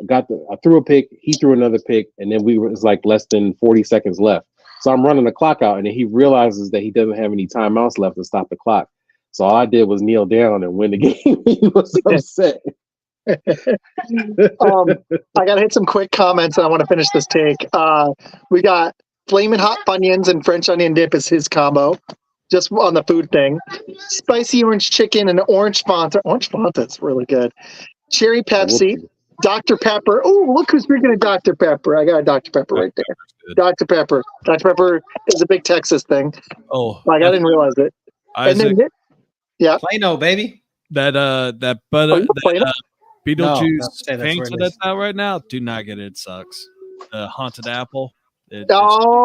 I threw a pick. He threw another pick, and then it was like less than 40 seconds left. So I'm running the clock out, and then he realizes that he doesn't have any timeouts left to stop the clock. So all I did was kneel down and win the game. He was upset. I gotta hit some quick comments, and I want to finish this take. We got flaming hot Funyuns and French onion dip is his combo. Just on the food thing. Spicy orange chicken and orange Fanta. Orange Fanta's really good. Cherry Pepsi. Dr. Pepper. Oh, look who's drinking a Dr. Pepper. I got a Dr. Pepper right there. Dr. Pepper. Dr. Pepper is a big Texas thing. Oh. Like, I didn't realize it. Isaac, and then, yeah. Plano, baby. That Beetlejuice Fanta that's out right now, do not get it. It sucks. The Haunted Apple. The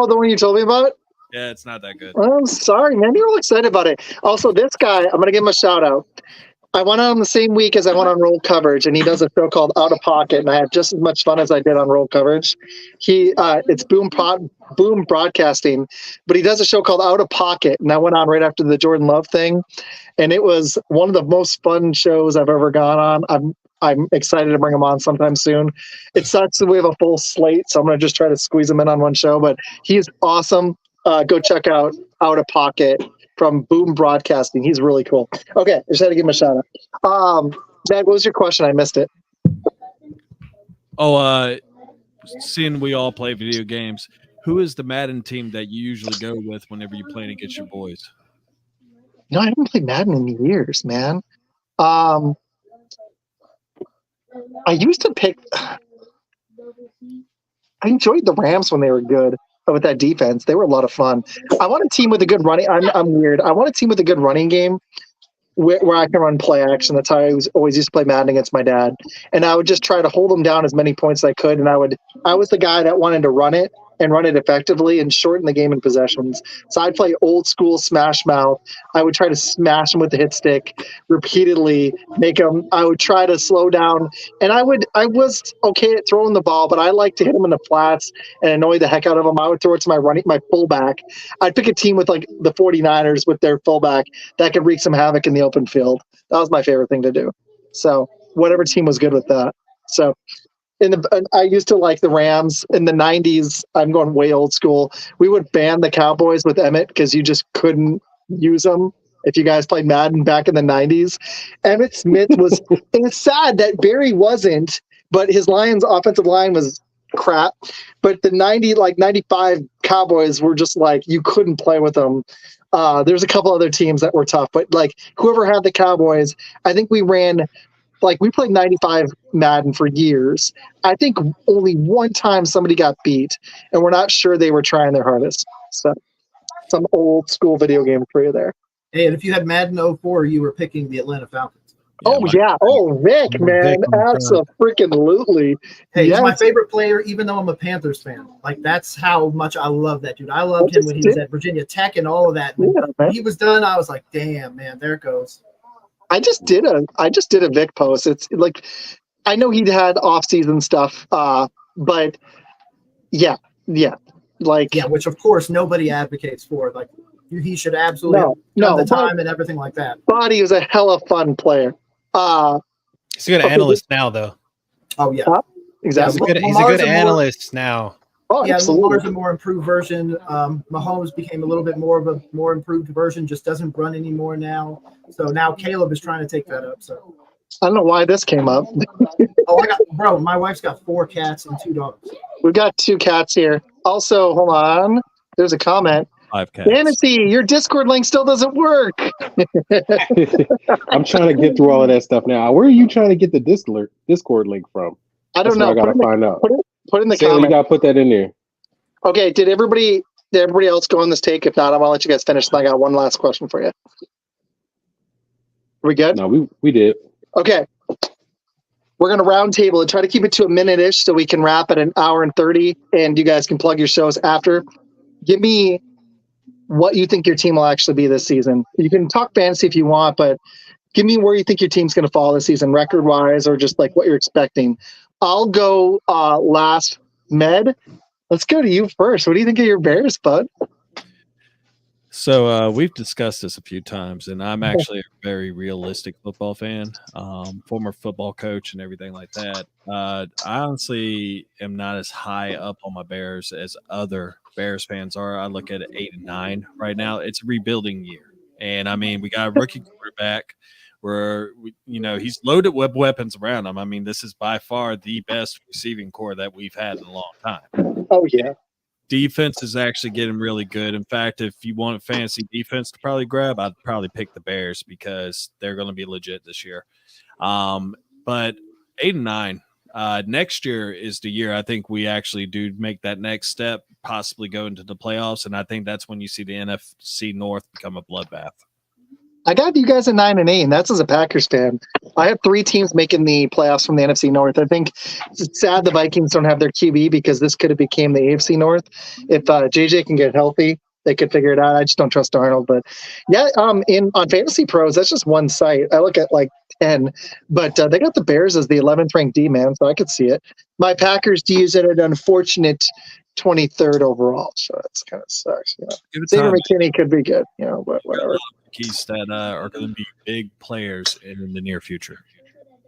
one you told me about? Yeah, it's not that good. I'm sorry, man. You're all excited about it. Also, this guy, I'm going to give him a shout out. I went on the same week as I went on Roll Coverage, and he does a show called Out of Pocket, and I had just as much fun as I did on Roll Coverage. It's Boom Broadcasting, but he does a show called Out of Pocket, and I went on right after the Jordan Love thing, and it was one of the most fun shows I've ever gone on. I'm excited to bring him on sometime soon. It sucks that we have a full slate, so I'm going to just try to squeeze him in on one show, but he's awesome. Go check out Out of Pocket from Boom Broadcasting. He's really cool. Okay, I just had to give him a shout out. Zach, what was your question? I missed it. Seeing we all play video games, who is the Madden team that you usually go with whenever you're playing against your boys? No, I haven't played Madden in years, man. I used to pick. I enjoyed the Rams when they were good with that defense. They were a lot of fun. I want a team with a good running. I'm weird. I want a team with a good running game where I can run play action. That's how I always used to play Madden against my dad. And I would just try to hold them down as many points as I could. And I was the guy that wanted to run it and run it effectively and shorten the game in possessions. So I'd play old school smash mouth. I would try to smash them with the hit stick repeatedly, I would try to slow down. And I was okay at throwing the ball, but I like to hit them in the flats and annoy the heck out of them. I would throw it to my fullback. I'd pick a team with like the 49ers with their fullback that could wreak some havoc in the open field. That was my favorite thing to do. So whatever team was good with that. So I used to like the Rams in the 90s. I'm going way old school. We would ban the Cowboys with Emmett because you just couldn't use them if you guys played Madden back in the 90s. Emmett Smith was – and it's sad that Barry wasn't, but his Lions' offensive line was crap. But the 95 Cowboys were just like you couldn't play with them. There's a couple other teams that were tough. But, like, whoever had the Cowboys, I think we ran – like we played 95 Madden for years. I think only one time somebody got beat, and we're not sure they were trying their hardest. So some old school video game for you there. Hey, and if you had Madden 04, you were picking the Atlanta Falcons. Yeah, Vic, man. Absolutely. Hey, yes. He's my favorite player, even though I'm a Panthers fan. Like, that's how much I love that dude. I loved him when he was at Virginia Tech and all of that. When he was done, I was like, damn, man, there it goes. I just did a Vic post. It's like I know he'd had off-season stuff, but yeah, which of course nobody advocates for. Like he should absolutely have the time and everything like that. But he was a hella fun player. He's a good analyst now, though. Oh yeah, exactly. He's a good analyst now. Oh, yeah, Lamar's a more improved version. Mahomes became a little bit more of a more improved version, just doesn't run anymore now. So now Caleb is trying to take that up. So I don't know why this came up. My wife's got 4 cats and 2 dogs. We've got 2 cats here. Also, hold on. There's a comment. 5 cats. Fantasy, your Discord link still doesn't work. I'm trying to get through all of that stuff now. Where are you trying to get the Discord link from? I don't know. I gotta find out. Put in the comment. You gotta put that in there. Okay. Did everybody else go on this take? If not, I'm gonna let you guys finish. And I got one last question for you. Are we good? No, we did. Okay. We're gonna round table and try to keep it to a minute-ish so we can wrap at an hour and 30, and you guys can plug your shows after. Give me what you think your team will actually be this season. You can talk fantasy if you want, but give me where you think your team's gonna fall this season, record-wise, or just like what you're expecting. I'll go last. Med, let's go to you first. What do you think of your Bears, bud? So we've discussed this a few times, and I'm actually a very realistic football fan, former football coach and everything like that. I honestly am not as high up on my Bears as other Bears fans are. I look at it 8-9 right now. It's a rebuilding year, and I mean we got a rookie quarterback. He's loaded with weapons around him. I mean, this is by far the best receiving core that we've had in a long time. Oh yeah. Defense is actually getting really good. In fact, if you want a fantasy defense to probably grab, I'd probably pick the Bears because they're going to be legit this year. But 8-9 next year is the year I think we actually do make that next step, possibly go into the playoffs, and I think that's when you see the NFC North become a bloodbath. I got you guys at 9-8, and that's as a Packers fan. I have 3 teams making the playoffs from the NFC North. I think it's sad the Vikings don't have their QB because this could have became the AFC North. If JJ can get healthy, they could figure it out. I just don't trust Arnold. But yeah, on Fantasy Pros, that's just one site. I look at like 10, but they got the Bears as the 11th ranked D man, so I could see it. My Packers D's at an unfortunate 23rd overall, so that's kind of sucks. Xavier McKinney could be good, but whatever. Keys that are going to be big players in the near future.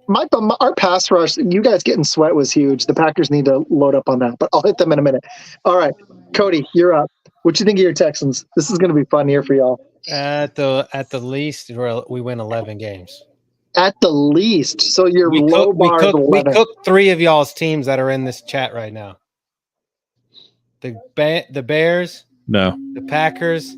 Our pass rush, you guys getting Sweat was huge. The Packers need to load up on that, but I'll hit them in a minute. All right, Cody, you're up. What you think of your Texans? This is going to be fun here for y'all. At the least, we win 11 games. At the least, so your low bar is 11. We cooked 3 of y'all's teams that are in this chat right now. The Bears, no, the Packers,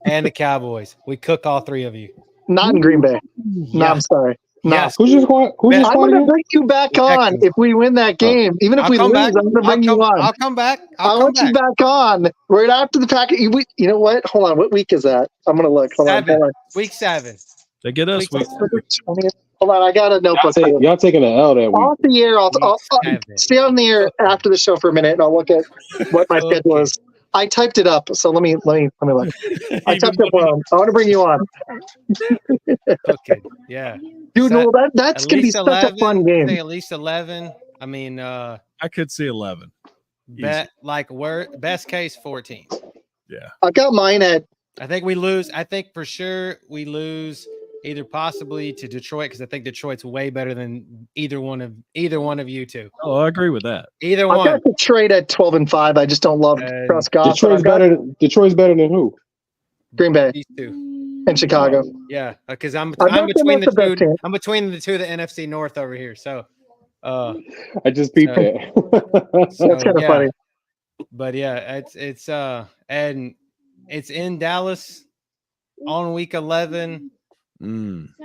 and the Cowboys. We cook all 3 of you. Not in Green Bay. No, I'm sorry. No. Yes. Who's your squad? I'm going to bring you back on if we win that game. Even if we lose, I'm going to bring you on. I'll come back. I want you back on right after the Packers. You know what? Hold on. What week is that? I'm going to look. Hold on. Week 7. They get us week 20th. Hold on. I got a notebook. Y'all taking an L that week. Off the air. I'll stay on the air after the show for a minute, and I'll look at what my schedule is. I typed it up, so let me look. I typed it up. I want to bring you on. Okay, yeah, dude. No, that's gonna be such a fun game. At least 11. I mean, I could see 11. Best case 14. Yeah, I got mine at. I think we lose. I think for sure we lose either possibly to Detroit because I think Detroit's way better than either one of you two. Oh, I agree with that. Either one. I got Detroit at 12-5. I just don't love Prescott. Detroit's better than who? Green Bay. These 2. And Chicago. Yeah, because I'm between the 2. I'm between the 2 of the NFC North over here. So, I just peeped it. So, that's kind of funny. But yeah, it's in Dallas on week 11.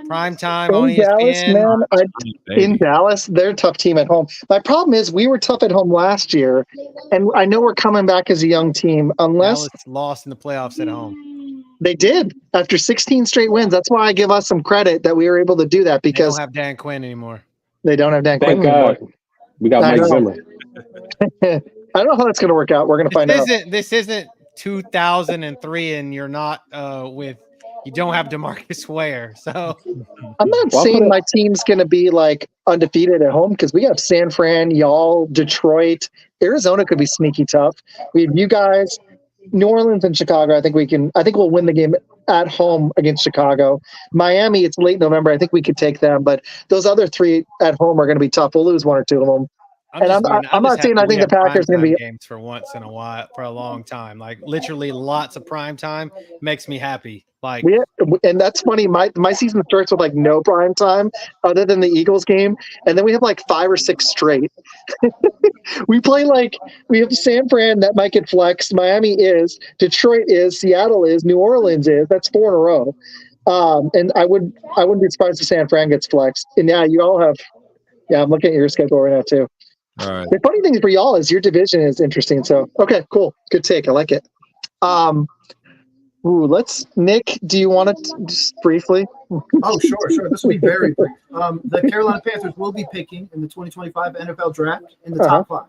Prime time on ESPN. Dallas, man, in Dallas, they're a tough team at home. My problem is we were tough at home last year, and I know we're coming back as a young team. Unless Dallas lost in the playoffs at home, they did after 16 straight wins. That's why I give us some credit that we were able to do that because they don't have Dan Quinn anymore. They don't have Dan Quinn anymore. We got Mike Zimmer. I don't know how that's going to work out. We're going to find out. This isn't 2003, and you're not with. You don't have DeMarcus Ware, so I'm not saying my team's going to be like undefeated at home because we have San Fran, y'all, Detroit, Arizona could be sneaky tough. We have you guys, New Orleans, and Chicago. I think we'll win the game at home against Chicago. Miami, it's late November. I think we could take them, but those other 3 at home are going to be tough. We'll lose 1 or 2 of them. I'm not saying I think the Packers are going to be games for once in a while for a long time. Like literally lots of prime time makes me happy. Like, and that's funny. My season starts with like no prime time other than the Eagles game, and then we have like 5 or 6 straight. We have San Fran that might get flexed. Miami is, Detroit is, Seattle is, New Orleans is. That's 4 in a row. And I wouldn't be surprised if San Fran gets flexed. And yeah, you all have. Yeah, I'm looking at your schedule right now too. All right. The funny thing for y'all is your division is interesting. So okay, cool, good take. I like it. Nick, do you want to just briefly? Oh, sure. This will be very brief. The Carolina Panthers will be picking in the 2025 NFL Draft in the top 5.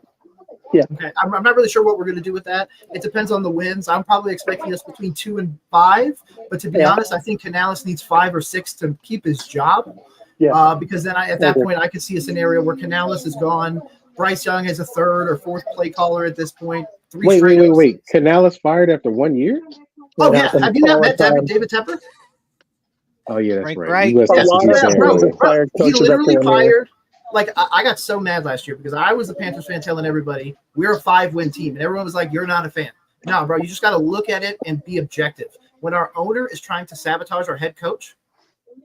Yeah. Okay. I'm not really sure what we're going to do with that. It depends on the wins. I'm probably expecting us between 2 and 5. But to be honest, I think Canales needs 5 or 6 to keep his job. Yeah. Because then at that point, I could see a scenario where Canales is gone. Bryce Young is a 3rd or 4th play caller at this point. Wait. Canales fired after 1 year? Oh yeah, have you not met David Tepper? Oh yeah, that's Frank right. Reich. You guys A lot of teams have fired He coaches literally after 1 year. fired. Like I got so mad last year because I was the Panthers fan telling everybody we're a 5-win team, and everyone was like, "You're not a fan." No, bro, you just got to look at it and be objective. When our owner is trying to sabotage our head coach,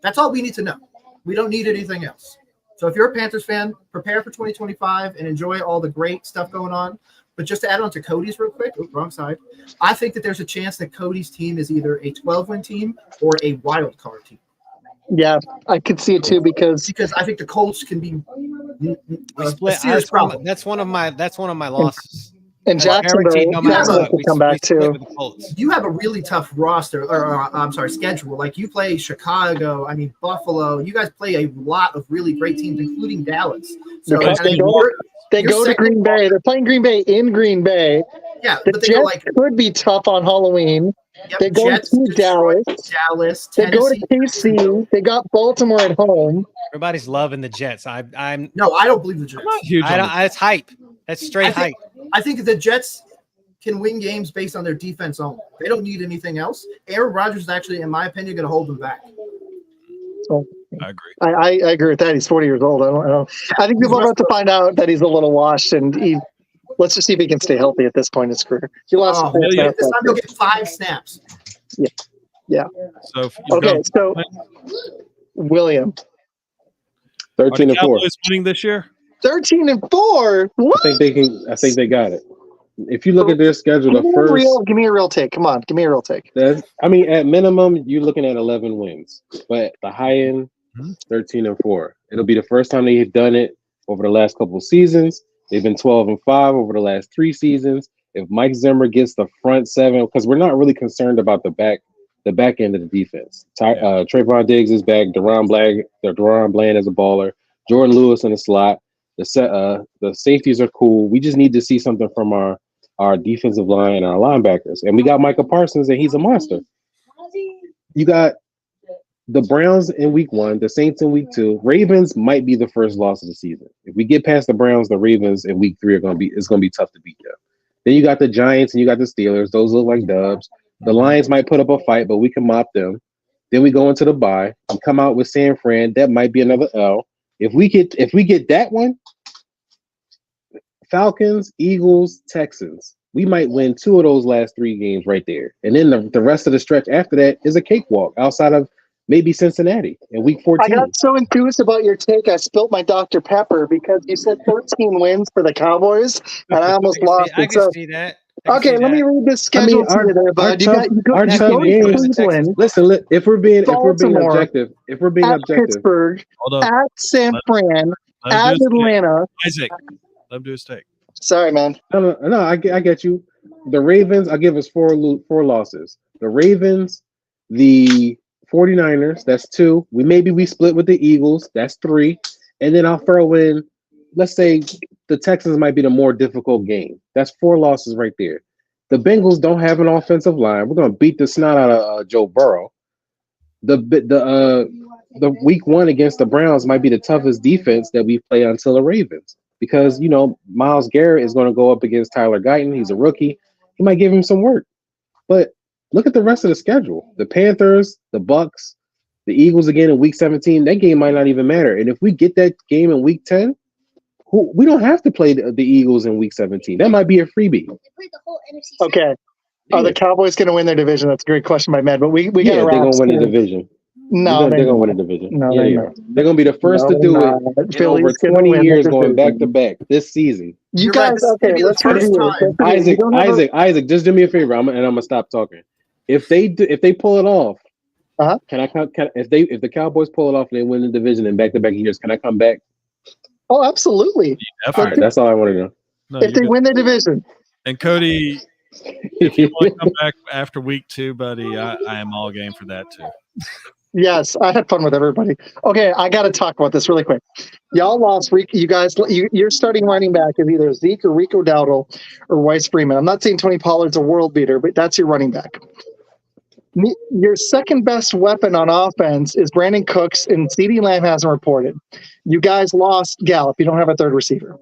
that's all we need to know. We don't need anything else. So if you're a Panthers fan, prepare for 2025 and enjoy all the great stuff going on. But just to add on to Cody's real quick, wrong side, I think that there's a chance that Cody's team is either a 12-win team or a wild card team. Yeah, I could see it too because I think the Colts can be We split. serious problem. That's one of my losses. in Jacksonville, no matter Jacksonville what, could come back split too. with the Colts. You have a really tough roster, schedule. Like you play Chicago, Buffalo. You guys play a lot of really great teams, including Dallas. So They go to Green Bay. They're playing Green Bay in Green Bay. Yeah, the but they Jets could be tough on Halloween. Yep, they go Jets, to Detroit, Dallas. Tennessee, they go to KC. They got Baltimore at home. Everybody's loving the Jets. I'm no, I don't believe the Jets. It's hype. That's straight hype. I think the Jets can win games based on their defense only. They don't need anything else. Aaron Rodgers is actually, in my opinion, going to hold them back. So, I agree. I agree with that. He's 40 years old. I think people are about to find out that he's a little washed, and let's just see if he can stay healthy at this point in his career. He lost this time he'll get 5 snaps. Yeah. So William, 13-4. Winning this year. 13-4. What? I think they got it. If you look at their schedule, give me a real take. Come on, give me a real take. At minimum, you're looking at 11 wins, but the high end, 13-4. It'll be the first time they've done it over the last couple of seasons. They've been 12-5 over the last 3 seasons. If Mike Zimmer gets the front 7, because we're not really concerned about the back end of the defense. Trayvon Diggs is back. Deron Bland as a baller. Jordan Lewis in the slot. The safeties are cool. We just need to see something from our defensive line and our linebackers. And we got Micah Parsons, and he's a monster. You got the Browns in week 1, the Saints in week 2. Ravens might be the first loss of the season. If we get past the Browns, the Ravens in week 3 it's gonna be tough to beat them. Then you got the Giants and you got the Steelers. Those look like dubs. The Lions might put up a fight, but we can mop them. Then we go into the bye. We come out with San Fran. That might be another L. If we get that one, Falcons, Eagles, Texans, we might win 2 of those last 3 games right there. And then the rest of the stretch after that is a cakewalk outside of maybe Cincinnati in week 14. I got so enthused about your take, I spilt my Dr. Pepper because you said 13 wins for the Cowboys, and I almost lost. I can see that. Okay, let me read this schedule to you there, bud. Listen, if we're being objective, Pittsburgh, at San Fran, at Atlanta. Isaac, let him do his take. Sorry, man. No, I get you. The Ravens, I'll give us 4 losses. The Ravens, the 49ers, that's 2. We split with the Eagles, that's 3. And then I'll throw in, let's say the Texans might be the more difficult game. That's 4 losses right there. The Bengals don't have an offensive line. We're going to beat the snot out of Joe Burrow. The week 1 against the Browns might be the toughest defense that we play until the Ravens because, Myles Garrett is going to go up against Tyler Guyton. He's a rookie. He might give him some work. But look at the rest of the schedule. The Panthers, the Bucks, the Eagles again in week 17. That game might not even matter. And if we get that game in week 10, we don't have to play the Eagles in week 17. That might be a freebie. Okay. Are the Cowboys going to win their division? That's a great question by Med, but we got to they're going to win the division. No, they're going to win the division. No, they're going to be the first to do it in over 20 years going back to back this season. You guys, okay, let's review it. Isaac, just do me a favor, I'm going to stop talking. If they pull it off, if the Cowboys pull it off and they win the division in back-to-back years, can I come back? Oh, absolutely. All right, that's all I want to know. No, if they win the division. And Cody, if you want to come back after week 2, buddy, I am all game for that too. Yes, I had fun with everybody. Okay, I got to talk about this really quick. Y'all lost. You guys, your starting running back is either Zeke or Rico Dowdle or Weiss Freeman. I'm not saying Tony Pollard's a world beater, but that's your running back. Your second best weapon on offense is Brandon Cooks, and CeeDee Lamb hasn't reported. You guys lost Gallup. You don't have a third receiver.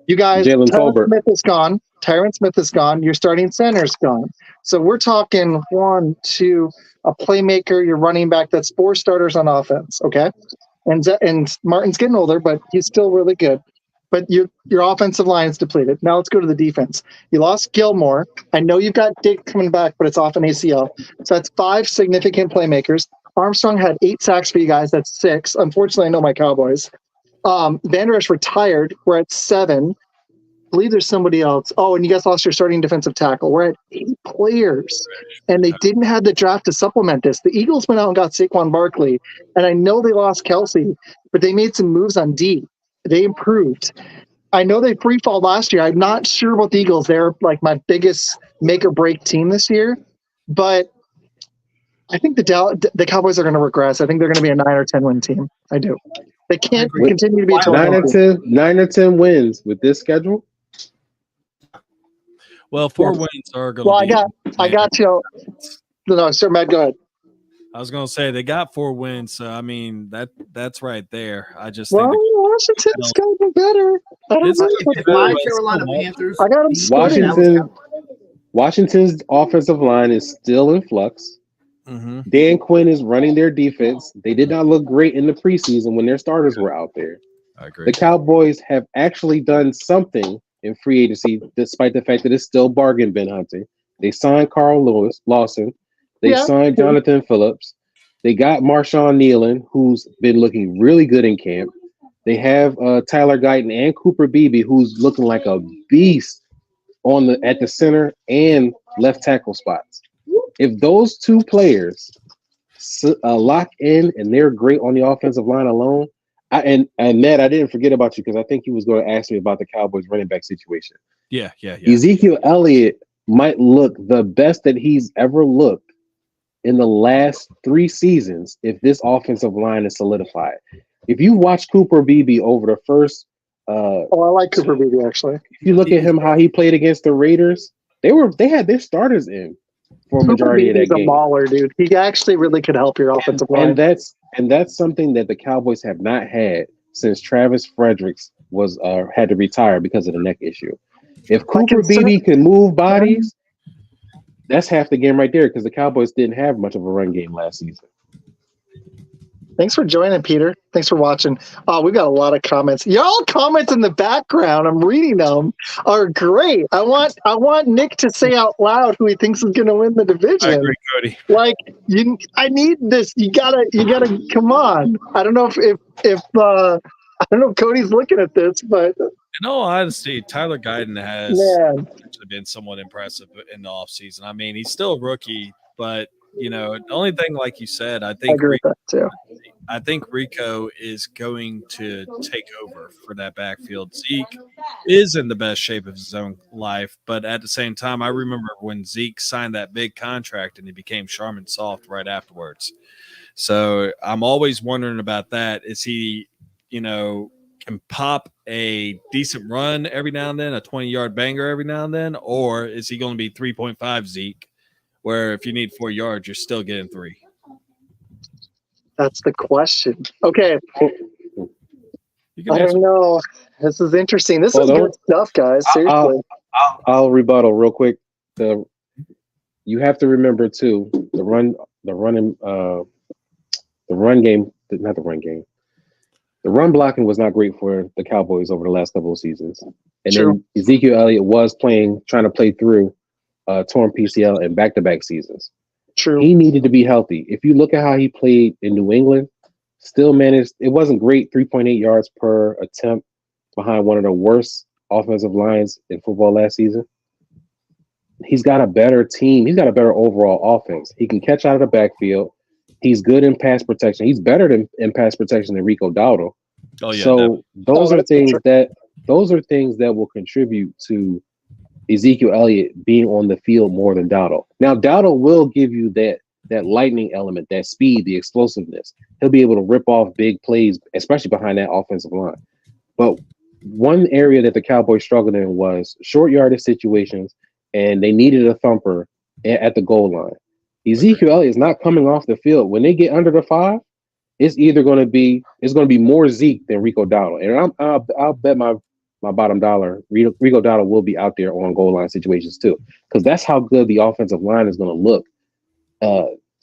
You guys, Jalen Tyron Tolbert. Smith is gone. Tyron Smith is gone. Your starting center is gone. So we're talking 1, 2, a playmaker, your running back. That's 4 starters on offense. Okay, and Martin's getting older, but he's still really good. But your offensive line is depleted. Now let's go to the defense. You lost Gilmore. I know you've got Dick coming back, but it's off an ACL. So that's 5 significant playmakers. Armstrong had 8 sacks for you guys. That's 6. Unfortunately, I know my Cowboys. Van Der Esch retired. We're at 7. I believe there's somebody else. Oh, and you guys lost your starting defensive tackle. We're at 8 players, and they didn't have the draft to supplement this. The Eagles went out and got Saquon Barkley, and I know they lost Kelsey, but they made some moves on D. They improved. I know they free-fall last year. I'm not sure about the Eagles. They're like my biggest make-or-break team this year, but I think the Cowboys are going to regress. I think they're going to be a 9 or 10 win team. I do. They can't continue to be a 12 9 or 10 wins with this schedule. Well, 4 wins are going to be. Well, I got you. No, sir, Matt, go ahead. I was going to say they got 4 wins. So, I mean, that's right there. I just well, think Washington's got to be better. I don't know. My Carolina Panthers. I got them. Washington's offensive line is still in flux. Mm-hmm. Dan Quinn is running their defense. They did not look great in the preseason when their starters were out there. I agree. The Cowboys have actually done something in free agency, despite the fact that it's still bargain bin hunting. They signed Carl Lawson. They signed Jonathan Phillips. They got Marshawn Nealon, who's been looking really good in camp. They have Tyler Guyton and Cooper Beebe, who's looking like a beast at the center and left tackle spots. If those 2 players lock in and they're great on the offensive line alone, and Ned, I didn't forget about you because I think you was going to ask me about the Cowboys running back situation. Yeah. Ezekiel Elliott might look the best that he's ever looked in the last 3 seasons if this offensive line is solidified. If you watch Cooper Beebe over the first I like Cooper Beebe actually. If you look at him how he played against the Raiders, they had their starters in for a majority of that game. He's a mauler, dude. He actually really could help your offensive line. And that's something that the Cowboys have not had since Travis Fredericks was had to retire because of the neck issue. If Cooper Beebe can move bodies, that's half the game right there because the Cowboys didn't have much of a run game last season. Thanks for joining, Peter. Thanks for watching. We've got a lot of comments. Y'all comments in the background, I'm reading them, are great. I want Nick to say out loud who he thinks is going to win the division. I agree, Cody. Like, I need this. You gotta come on. I don't know if I don't know if Cody's looking at this, but in all honesty, Tyler Guyton has actually been somewhat impressive in the offseason. I mean, he's still a rookie, but the only thing, like you said, I think agree with that too. I think Rico is going to take over for that backfield. Zeke is in the best shape of his own life, but at the same time, I remember when Zeke signed that big contract and he became Charmin Soft right afterwards. So I'm always wondering about that. Is he, can pop a decent run every now and then, a 20-yard banger every now and then, or is he going to be 3.5 Zeke, where if you need 4 yards, you're still getting 3? That's the question. Okay. I don't know. This is interesting. This is good stuff, guys. Seriously. I'll rebuttal real quick. You have to remember too, the run blocking was not great for the Cowboys over the last couple of seasons. And then Ezekiel Elliott was trying to play through torn PCL in back-to-back seasons. True. He needed to be healthy. If you look at how he played in New England, still managed, it wasn't great, 3.8 yards per attempt behind one of the worst offensive lines in football last season. He's got a better team. He's got a better overall offense. He can catch out of the backfield. He's good in pass protection. He's better in pass protection than Rico Dowdle. Oh, yeah. So those are things that will contribute to Ezekiel Elliott being on the field more than Dowdle. Now, Dowdle will give you that lightning element, that speed, the explosiveness. He'll be able to rip off big plays, especially behind that offensive line. But one area that the Cowboys struggled in was short yardage situations, and they needed a thumper at the goal line. Ezekiel Elliott is not coming off the field. When they get under the 5, it's going to be more Zeke than Rico Dowdle. And I'll bet my my bottom dollar, Rico Dowdle will be out there on goal line situations too, because that's how good the offensive line is going to look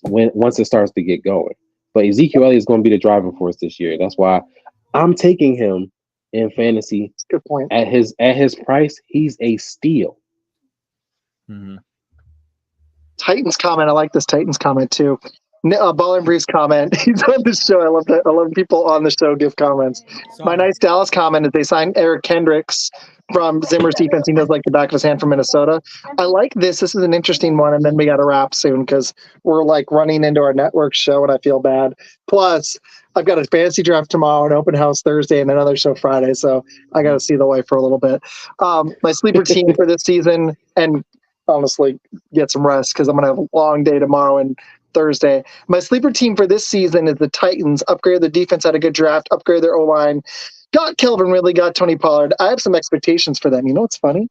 once it starts to get going. But Ezekiel Elliott is going to be the driving force this year. That's why I'm taking him in fantasy. Good point. At his price, he's a steal. Mm-hmm. Titans comment. I like this Titans comment too. Ball and Briefs comment. He's on the show. I love that. I love people on the show give comments. My nice Dallas comment is they signed Eric Kendricks from Zimmer's defense. He knows like the back of his hand from Minnesota. I like this. This is an interesting one. And then we got to wrap soon because we're like running into our network show and I feel bad. Plus, I've got a fantasy draft tomorrow, an open house Thursday, and another show Friday. So I got to see the wife for a little bit. My sleeper team for this season, and honestly, get some rest because I'm going to have a long day tomorrow and Thursday. My sleeper team for this season is the Titans. Upgrade the defense, had a good draft, upgrade their O-line. Got Kelvin Ridley, got Tony Pollard. I have some expectations for them. You know what's funny?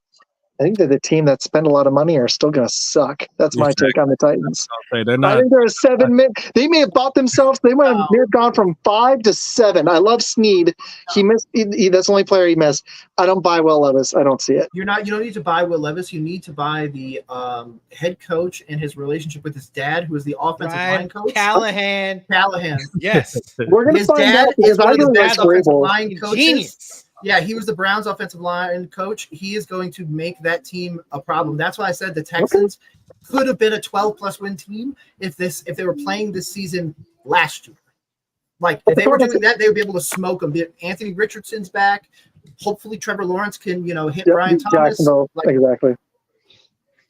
I think that the team that spent a lot of money are still going to suck. That's my take on the Titans. They're not. I think they're a 7 They may have bought themselves. They may have gone from 5 to 7. I love Snead. He missed. That's the only player he missed. I don't buy Will Levis. I don't see it. You don't need to buy Will Levis. You need to buy the head coach and his relationship with his dad, who is the offensive line coach. Callahan. Yes. We're going to find dad out because I is really like offensive Vrabel. line coaches. Genius. Yeah, he was the Browns' offensive line coach. He is going to make that team a problem. That's why I said the Texans could have been a 12-plus win team if they were playing this season last year. Like, if they were doing that, they would be able to smoke them. Anthony Richardson's back. Hopefully, Trevor Lawrence can, hit Brian Thomas. Exactly.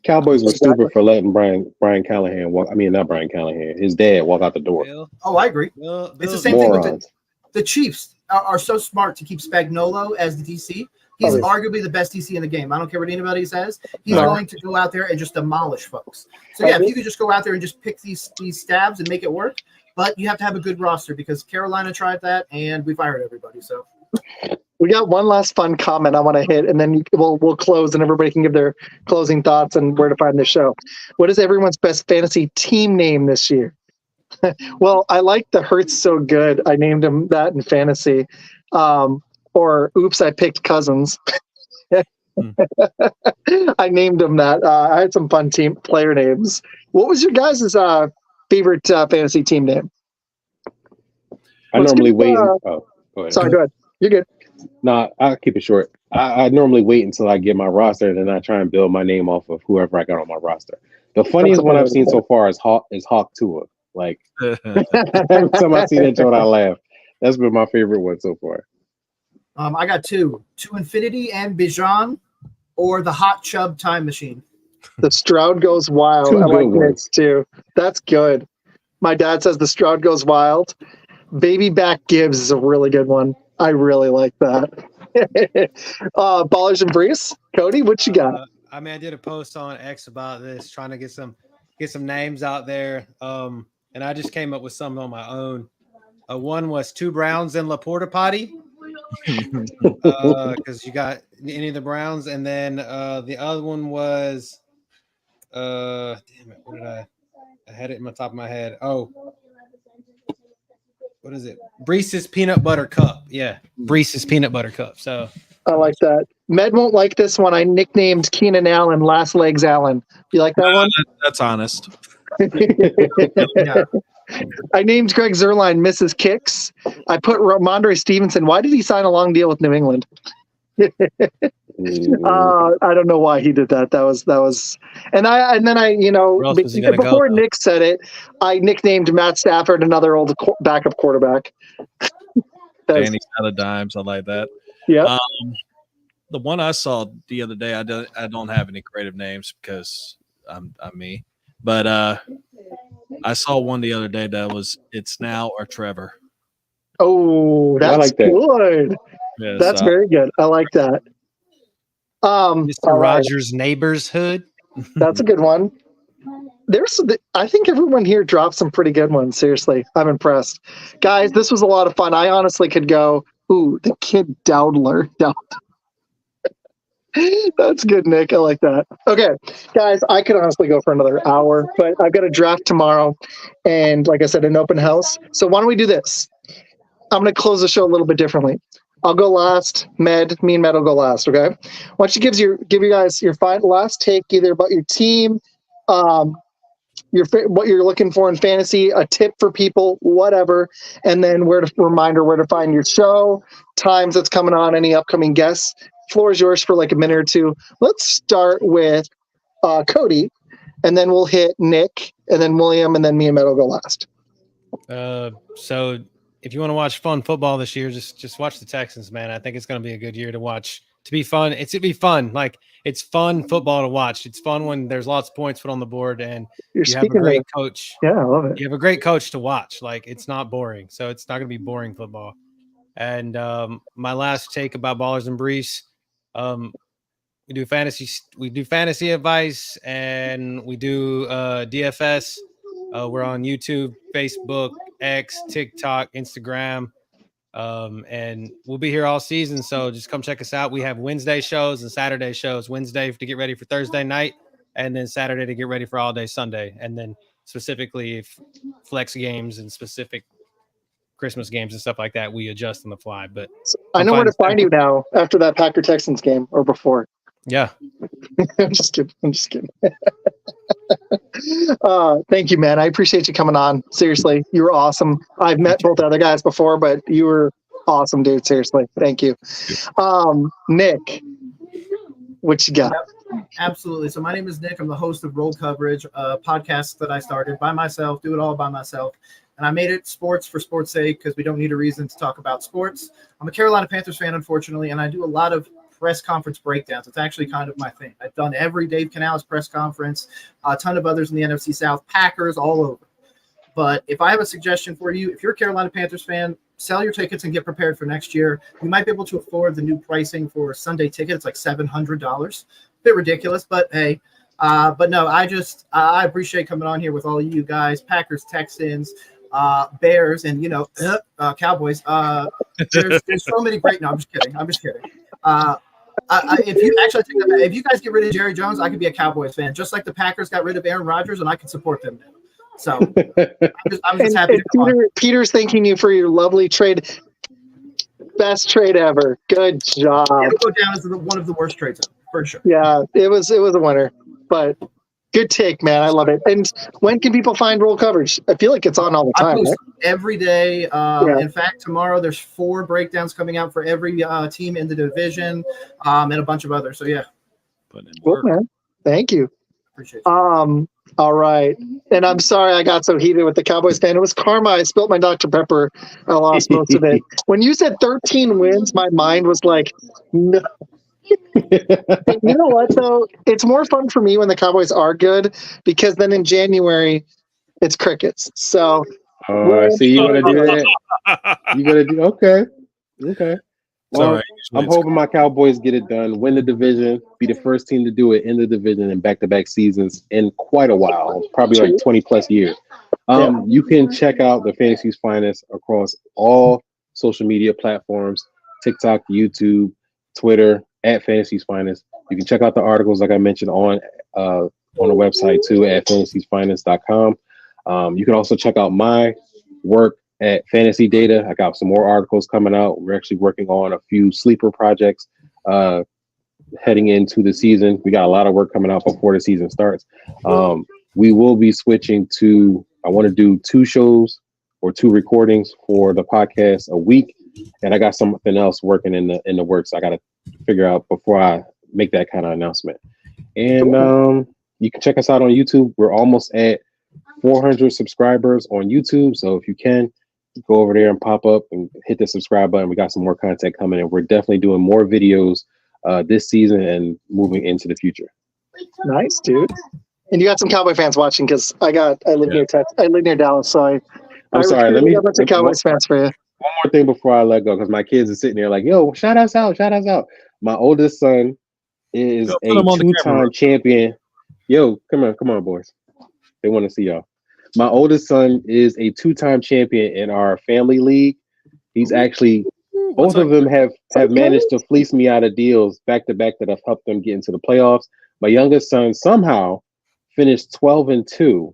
Cowboys were stupid for letting Brian Callahan walk. I mean, not Brian Callahan. His dad walk out the door. Oh, I agree. It's the same thing with the Chiefs. Are so smart to keep Spagnuolo as the DC. He's arguably the best DC in the game. I don't care what anybody says. He's going to go out there and just demolish folks. So, if you could just go out there and just pick these stabs and make it work, but you have to have a good roster because Carolina tried that and we fired everybody. So we got one last fun comment I want to hit, and then we'll close, and everybody can give their closing thoughts and where to find the show. What is everyone's best fantasy team name this year? Well, I like the Hurts So Good. I named him that in fantasy. Or oops, I picked Cousins. I named him that. I had some fun team player names. What was your guys' favorite fantasy team name? I normally wait. Go ahead. Sorry, go ahead. You're good. No, I'll keep it short. I normally wait until I get my roster, and then I try and build my name off of whoever I got on my roster. The funniest one I've seen so far is Hawk Tua. Like every time I see that joke, I laugh. That's been my favorite one so far. I got two Infinity and Bijan, or the Hot Chub Time Machine. The Stroud Goes Wild. I like this too. That's good. My dad says the Stroud Goes Wild. Baby Back Gibbs is a really good one. I really like that. Ballers and Briefs. Cody, what you got? I did a post on X about this, trying to get some names out there. And I just came up with some on my own. One was 2 Browns and La Porta Potty. Because you got any of the Browns, and then the other one was damn it, what did I had it in my top of my head. Oh, what is it? Breese's Peanut Butter Cup. Yeah, Breese's Peanut Butter Cup. So I like that. Med won't like this one. I nicknamed Keenan Allen Last Legs Allen. You like that one? That's honest. Yeah. I named Greg Zuerlein Mrs. Kicks. I put Ramondre Stevenson. Why did he sign a long deal with New England? I don't know why he did that. That was, and then I before Nick said it, I nicknamed Matt Stafford another old backup quarterback. Danny's out of dimes. I like that. Yeah. The one I saw the other day, I don't have any creative names because I'm me, but I saw one the other day that was It's Now or Trevor. Oh, that's like that. good. Yeah, that's very good. I like that. Mr. Rogers' Neighborhood. That's a good one. I think everyone here dropped some pretty good ones. Seriously, I'm impressed. Guys, this was a lot of fun. I honestly could go, the kid Dowdler. That's good, Nick. I like that. Okay, guys, I could honestly go for another hour, but I've got a draft tomorrow and, like I said, an open house. So why don't we do this? I'm going to close the show a little bit differently. I'll go last. Me and Med will go last. Okay. Why don't you give you guys your last take, either about your team, what you're looking for in fantasy, a tip for people, whatever, and then where to find your show, times that's coming on, any upcoming guests. Floor is yours for like a minute or two. Let's start with Cody, and then we'll hit Nick, and then William, and then me and Med will go last. So if you want to watch fun football this year, just watch the Texans, man. I think it's going to be a good year to watch. To be fun. It's to be fun. Like, it's fun football to watch. It's fun when there's lots of points put on the board and you have a great coach. Yeah, I love it. You have a great coach to watch. Like, it's not boring. So it's not going to be boring football. And my last take about Ballers and Briefs, we do fantasy advice, and we do DFS. We're on YouTube, Facebook, X, TikTok, Instagram. And we'll be here all season, so just come check us out. We have Wednesday shows and Saturday shows. Wednesday to get ready for Thursday night, and then Saturday to get ready for all day Sunday, and then specifically if flex games and specific Christmas games and stuff like that, we adjust on the fly. But I know where to find you now after that Packer Texans game, or before. Yeah. I'm just kidding. Thank you, man. I appreciate you coming on. Seriously, you were awesome. I've met both the other guys before, but you were awesome, dude. Seriously, thank you. Nick, what you got? Yep, absolutely. So my name is Nick. I'm the host of Roll Coverage, a podcast that I started by myself, do it all by myself. And I made it sports for sports' sake because we don't need a reason to talk about sports. I'm a Carolina Panthers fan, unfortunately, and I do a lot of press conference breakdowns. It's actually kind of my thing. I've done every Dave Canales press conference, a ton of others in the NFC South, Packers, all over. But if I have a suggestion for you, if you're a Carolina Panthers fan, sell your tickets and get prepared for next year. You might be able to afford the new pricing for a Sunday ticket. It's like $700. Bit ridiculous, but hey. But no, I appreciate coming on here with all of you guys, Packers, Texans, Bears, and Cowboys. There's so many great. No, I'm just kidding. If you guys get rid of Jerry Jones, I could be a Cowboys fan, just like the Packers got rid of Aaron Rodgers, and I can support them now. So I'm just happy to come on. Peter's thanking you for your lovely trade. Best trade ever. Good job. It'll go down as one of the worst trades ever, for sure. Yeah, it was a winner, but good take, man. I love it. And when can people find Roll Coverage? I feel like it's on all the time. I post every day. In fact, tomorrow there's 4 breakdowns coming out for every team in the division, and a bunch of others. So yeah. Cool, man. Thank you. Appreciate you. All right. And I'm sorry I got so heated with the Cowboys fan. It was karma. I spilled my Dr. Pepper. I lost most of it. When you said 13 wins, my mind was like, no. You know what, though? It's more fun for me when the Cowboys are good, because then in January, it's crickets. So. So you want to do that? You got to do okay. Well, I'm hoping my Cowboys get it done, win the division, be the first team to do it in the division in back-to-back seasons in quite a while, probably like 20 plus years. You can check out the Fantasy's Finest across all social media platforms: TikTok, YouTube, Twitter, at Fantasy's Finest. You can check out the articles, like I mentioned, on the website too, at fantasysfinest.com. You can also check out my work at Fantasy Data. I got some more articles coming out. We're actually working on a few sleeper projects heading into the season. We got a lot of work coming out before the season starts. We will be switching to, I want to do 2 shows or 2 recordings for the podcast a week. And I got something else working in the works. I got to figure out before I make that kind of announcement. And you can check us out on YouTube. We're almost at 400 subscribers on YouTube. So if you can, go over there and pop up and hit the subscribe button. We got some more content coming in. We're definitely doing more videos this season and moving into the future. Nice, dude. And you got some Cowboy fans watching, because I live near Dallas, so I'm sorry. Let me a bunch of Cowboys fans for you. One more thing before I let go, because my kids are sitting there like, yo, shout us out. My oldest son is a 2-time champion. Yo, come on, boys. They want to see y'all. My oldest son is a 2-time champion in our family league. He's actually, both of them have managed to fleece me out of deals back to back that have helped them get into the playoffs. My youngest son somehow finished 12-2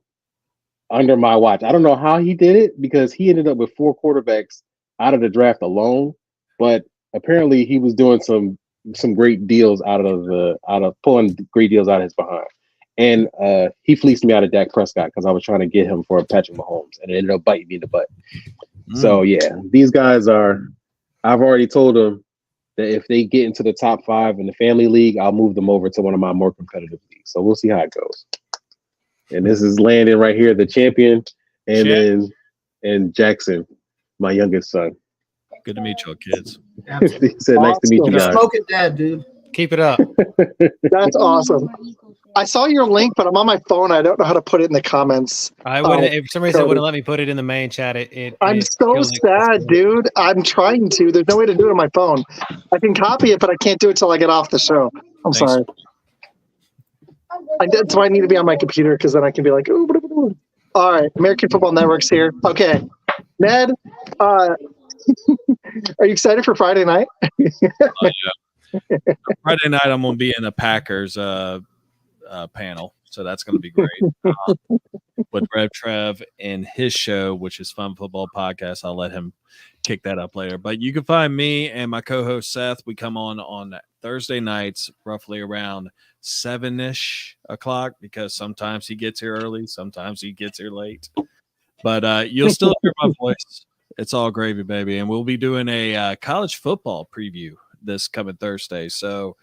under my watch. I don't know how he did it, because he ended up with 4 quarterbacks out of the draft alone. But apparently he was doing some great deals out of pulling great deals out of his behind. And he fleeced me out of Dak Prescott because I was trying to get him for Patrick Mahomes, and it ended up biting me in the butt. So yeah, these guys are. I've already told them that if they get into the top 5 in the family league, I'll move them over to one of my more competitive leagues. So we'll see how it goes. And this is Landon right here, the champion, and Jackson, my youngest son. Good to meet you, kids. He said, "Nice to meet you guys." Smoking dad, dude. Keep it up. That's awesome. I saw your link, but I'm on my phone. I don't know how to put it in the comments. I wouldn't. If for some reason it wouldn't let me put it in the main chat. I'm so sad, dude. I'm trying to. There's no way to do it on my phone. I can copy it, but I can't do it till I get off the show. Sorry. That's why I need to be on my computer because then I can be like, ooh. All right, American Football Network's here. Okay, Ned, are you excited for Friday night? Yeah. Friday night, I'm going to be in the Packers panel, so that's going to be great. With Rev Trev and his show, which is Fun Football Podcast. I'll let him kick that up later. But you can find me and my co-host Seth. We come on Thursday nights, roughly around 7-ish o'clock, because sometimes he gets here early, sometimes he gets here late. But you'll still hear my voice. It's all gravy, baby. And we'll be doing a college football preview this coming Thursday. So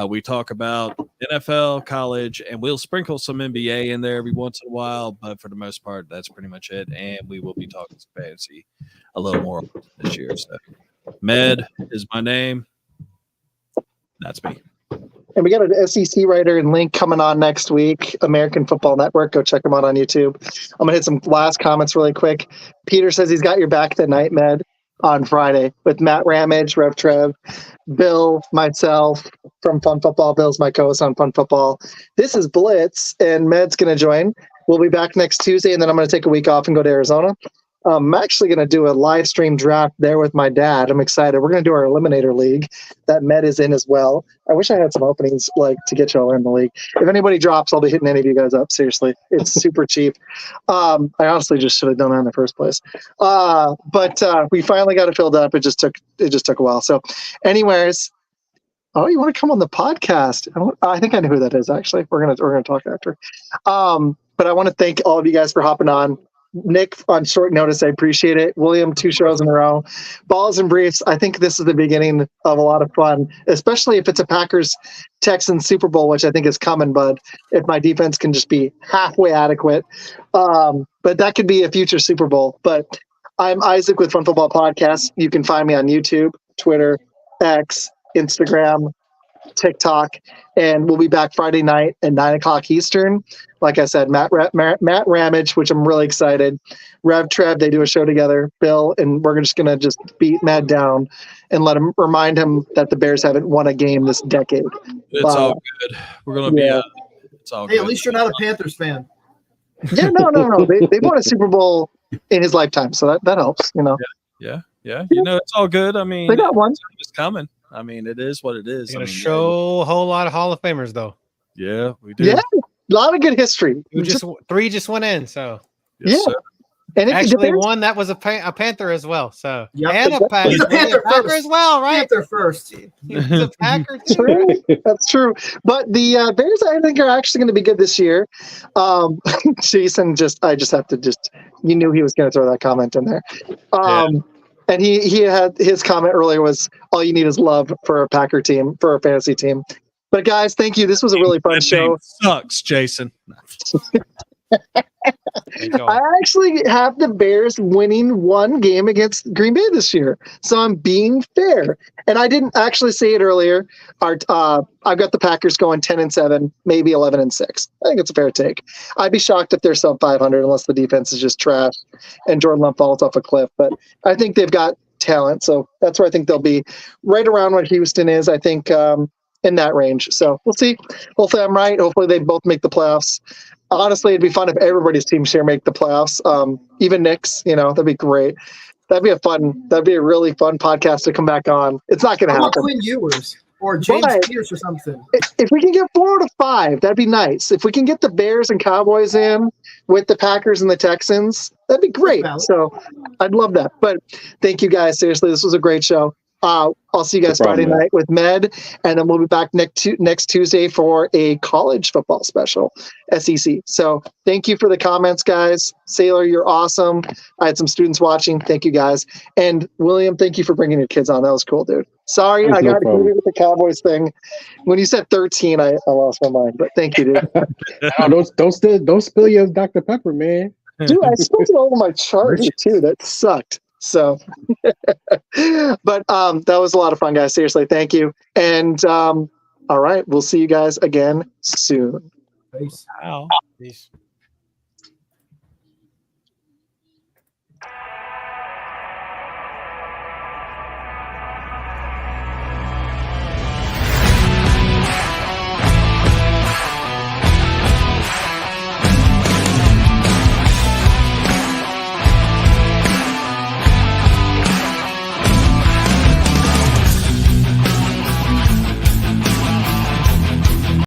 we talk about NFL, college, and we'll sprinkle some NBA in there every once in a while. But for the most part, that's pretty much it. And we will be talking some fantasy a little more this year. So Med is my name. That's me. And we got an SEC writer and link coming on next week, American Football Network. Go check them out on YouTube. I'm going to hit some last comments really quick. Peter says he's got your back tonight, Med, on Friday with Matt Ramage, Rev Trev, Bill, myself from Fun Football. Bill's my co-host on Fun Football. This is Blitz, and Med's going to join. We'll be back next Tuesday, and then I'm going to take a week off and go to Arizona. I'm actually going to do a live stream draft there with my dad. I'm excited. We're going to do our Eliminator League that Med is in as well. I wish I had some openings to get y'all in the league. If anybody drops, I'll be hitting any of you guys up. Seriously, it's super cheap. I honestly just should have done that in the first place. But we finally got it filled up. It just took a while. So, anyways, you want to come on the podcast? I think I know who that is. Actually, we're gonna talk after. But I want to thank all of you guys for hopping on. Nick, on short notice, I appreciate it. William, 2 shows in a row. Balls and Briefs, I think this is the beginning of a lot of fun, especially if it's a Packers-Texans Super Bowl, which I think is coming, bud, if my defense can just be halfway adequate. But that could be a future Super Bowl. But I'm Isaac with Fun Football Podcast. You can find me on YouTube, Twitter, X, Instagram, TikTok, and we'll be back Friday night at 9 o'clock Eastern. Like I said, Matt Ramage, which I'm really excited. Rev Trev, they do a show together. Bill, and we're just gonna beat Matt down and remind him that the Bears haven't won a game this decade. It's all good. We're gonna be. It's all good. Hey, at least you're not a Panthers fan. Yeah, no. They won a Super Bowl in his lifetime, so that helps. You know. Yeah. You know, it's all good. I mean, they got one. It's coming. I mean, it is what it is. Gonna show a whole lot of Hall of Famers, though. Yeah, we do. Yeah, a lot of good history. 3 just went in, so yes, yeah. Sir. And actually, one that was a Panther as well. So and a Packer, he's a Panther as well, right? Panther first. He's a Packer too. True. That's true. But the Bears, I think, are actually going to be good this year. Jason, I just have to you knew he was going to throw that comment in there. And he had his comment earlier was, all you need is love for a Packer team, for a fantasy team. But guys, thank you. This was a really fun show. Sucks, Jason. I actually have the Bears winning 1 game against Green Bay this year, so I'm being fair. And I didn't actually say it earlier. I've got the Packers going 10-7, maybe 11-6. I think it's a fair take. I'd be shocked if they're sub 500 unless the defense is just trash and Jordan Love falls off a cliff. But I think they've got talent, so that's where I think they'll be, right around what Houston is. I think in that range. So we'll see. Hopefully I'm right. Hopefully they both make the playoffs. Honestly, it'd be fun if everybody's teams here make the playoffs. Even Knicks, that'd be great. That'd be a really fun podcast to come back on. It's not going to happen. Quinn Ewers or James Pierce or something. If we can get 4 to 5, that'd be nice. If we can get the Bears and Cowboys in with the Packers and the Texans, that'd be great. So I'd love that. But thank you guys. Seriously, this was a great show. I'll see you guys Friday night with Med, and then we'll be back next Tuesday for a college football special, SEC. So thank you for the comments, guys. Sailor, you're awesome. I had some students watching. Thank you, guys. And William, thank you for bringing your kids on. That was cool, dude. Sorry, I got to with the Cowboys thing. When you said 13, I lost my mind. But thank you, dude. Don't spill your Dr. Pepper, man. Dude, I spilled it all over my chart too. That sucked. So, but that was a lot of fun, guys. Seriously, thank you. And all right, we'll see you guys again soon. Peace. Wow. Peace.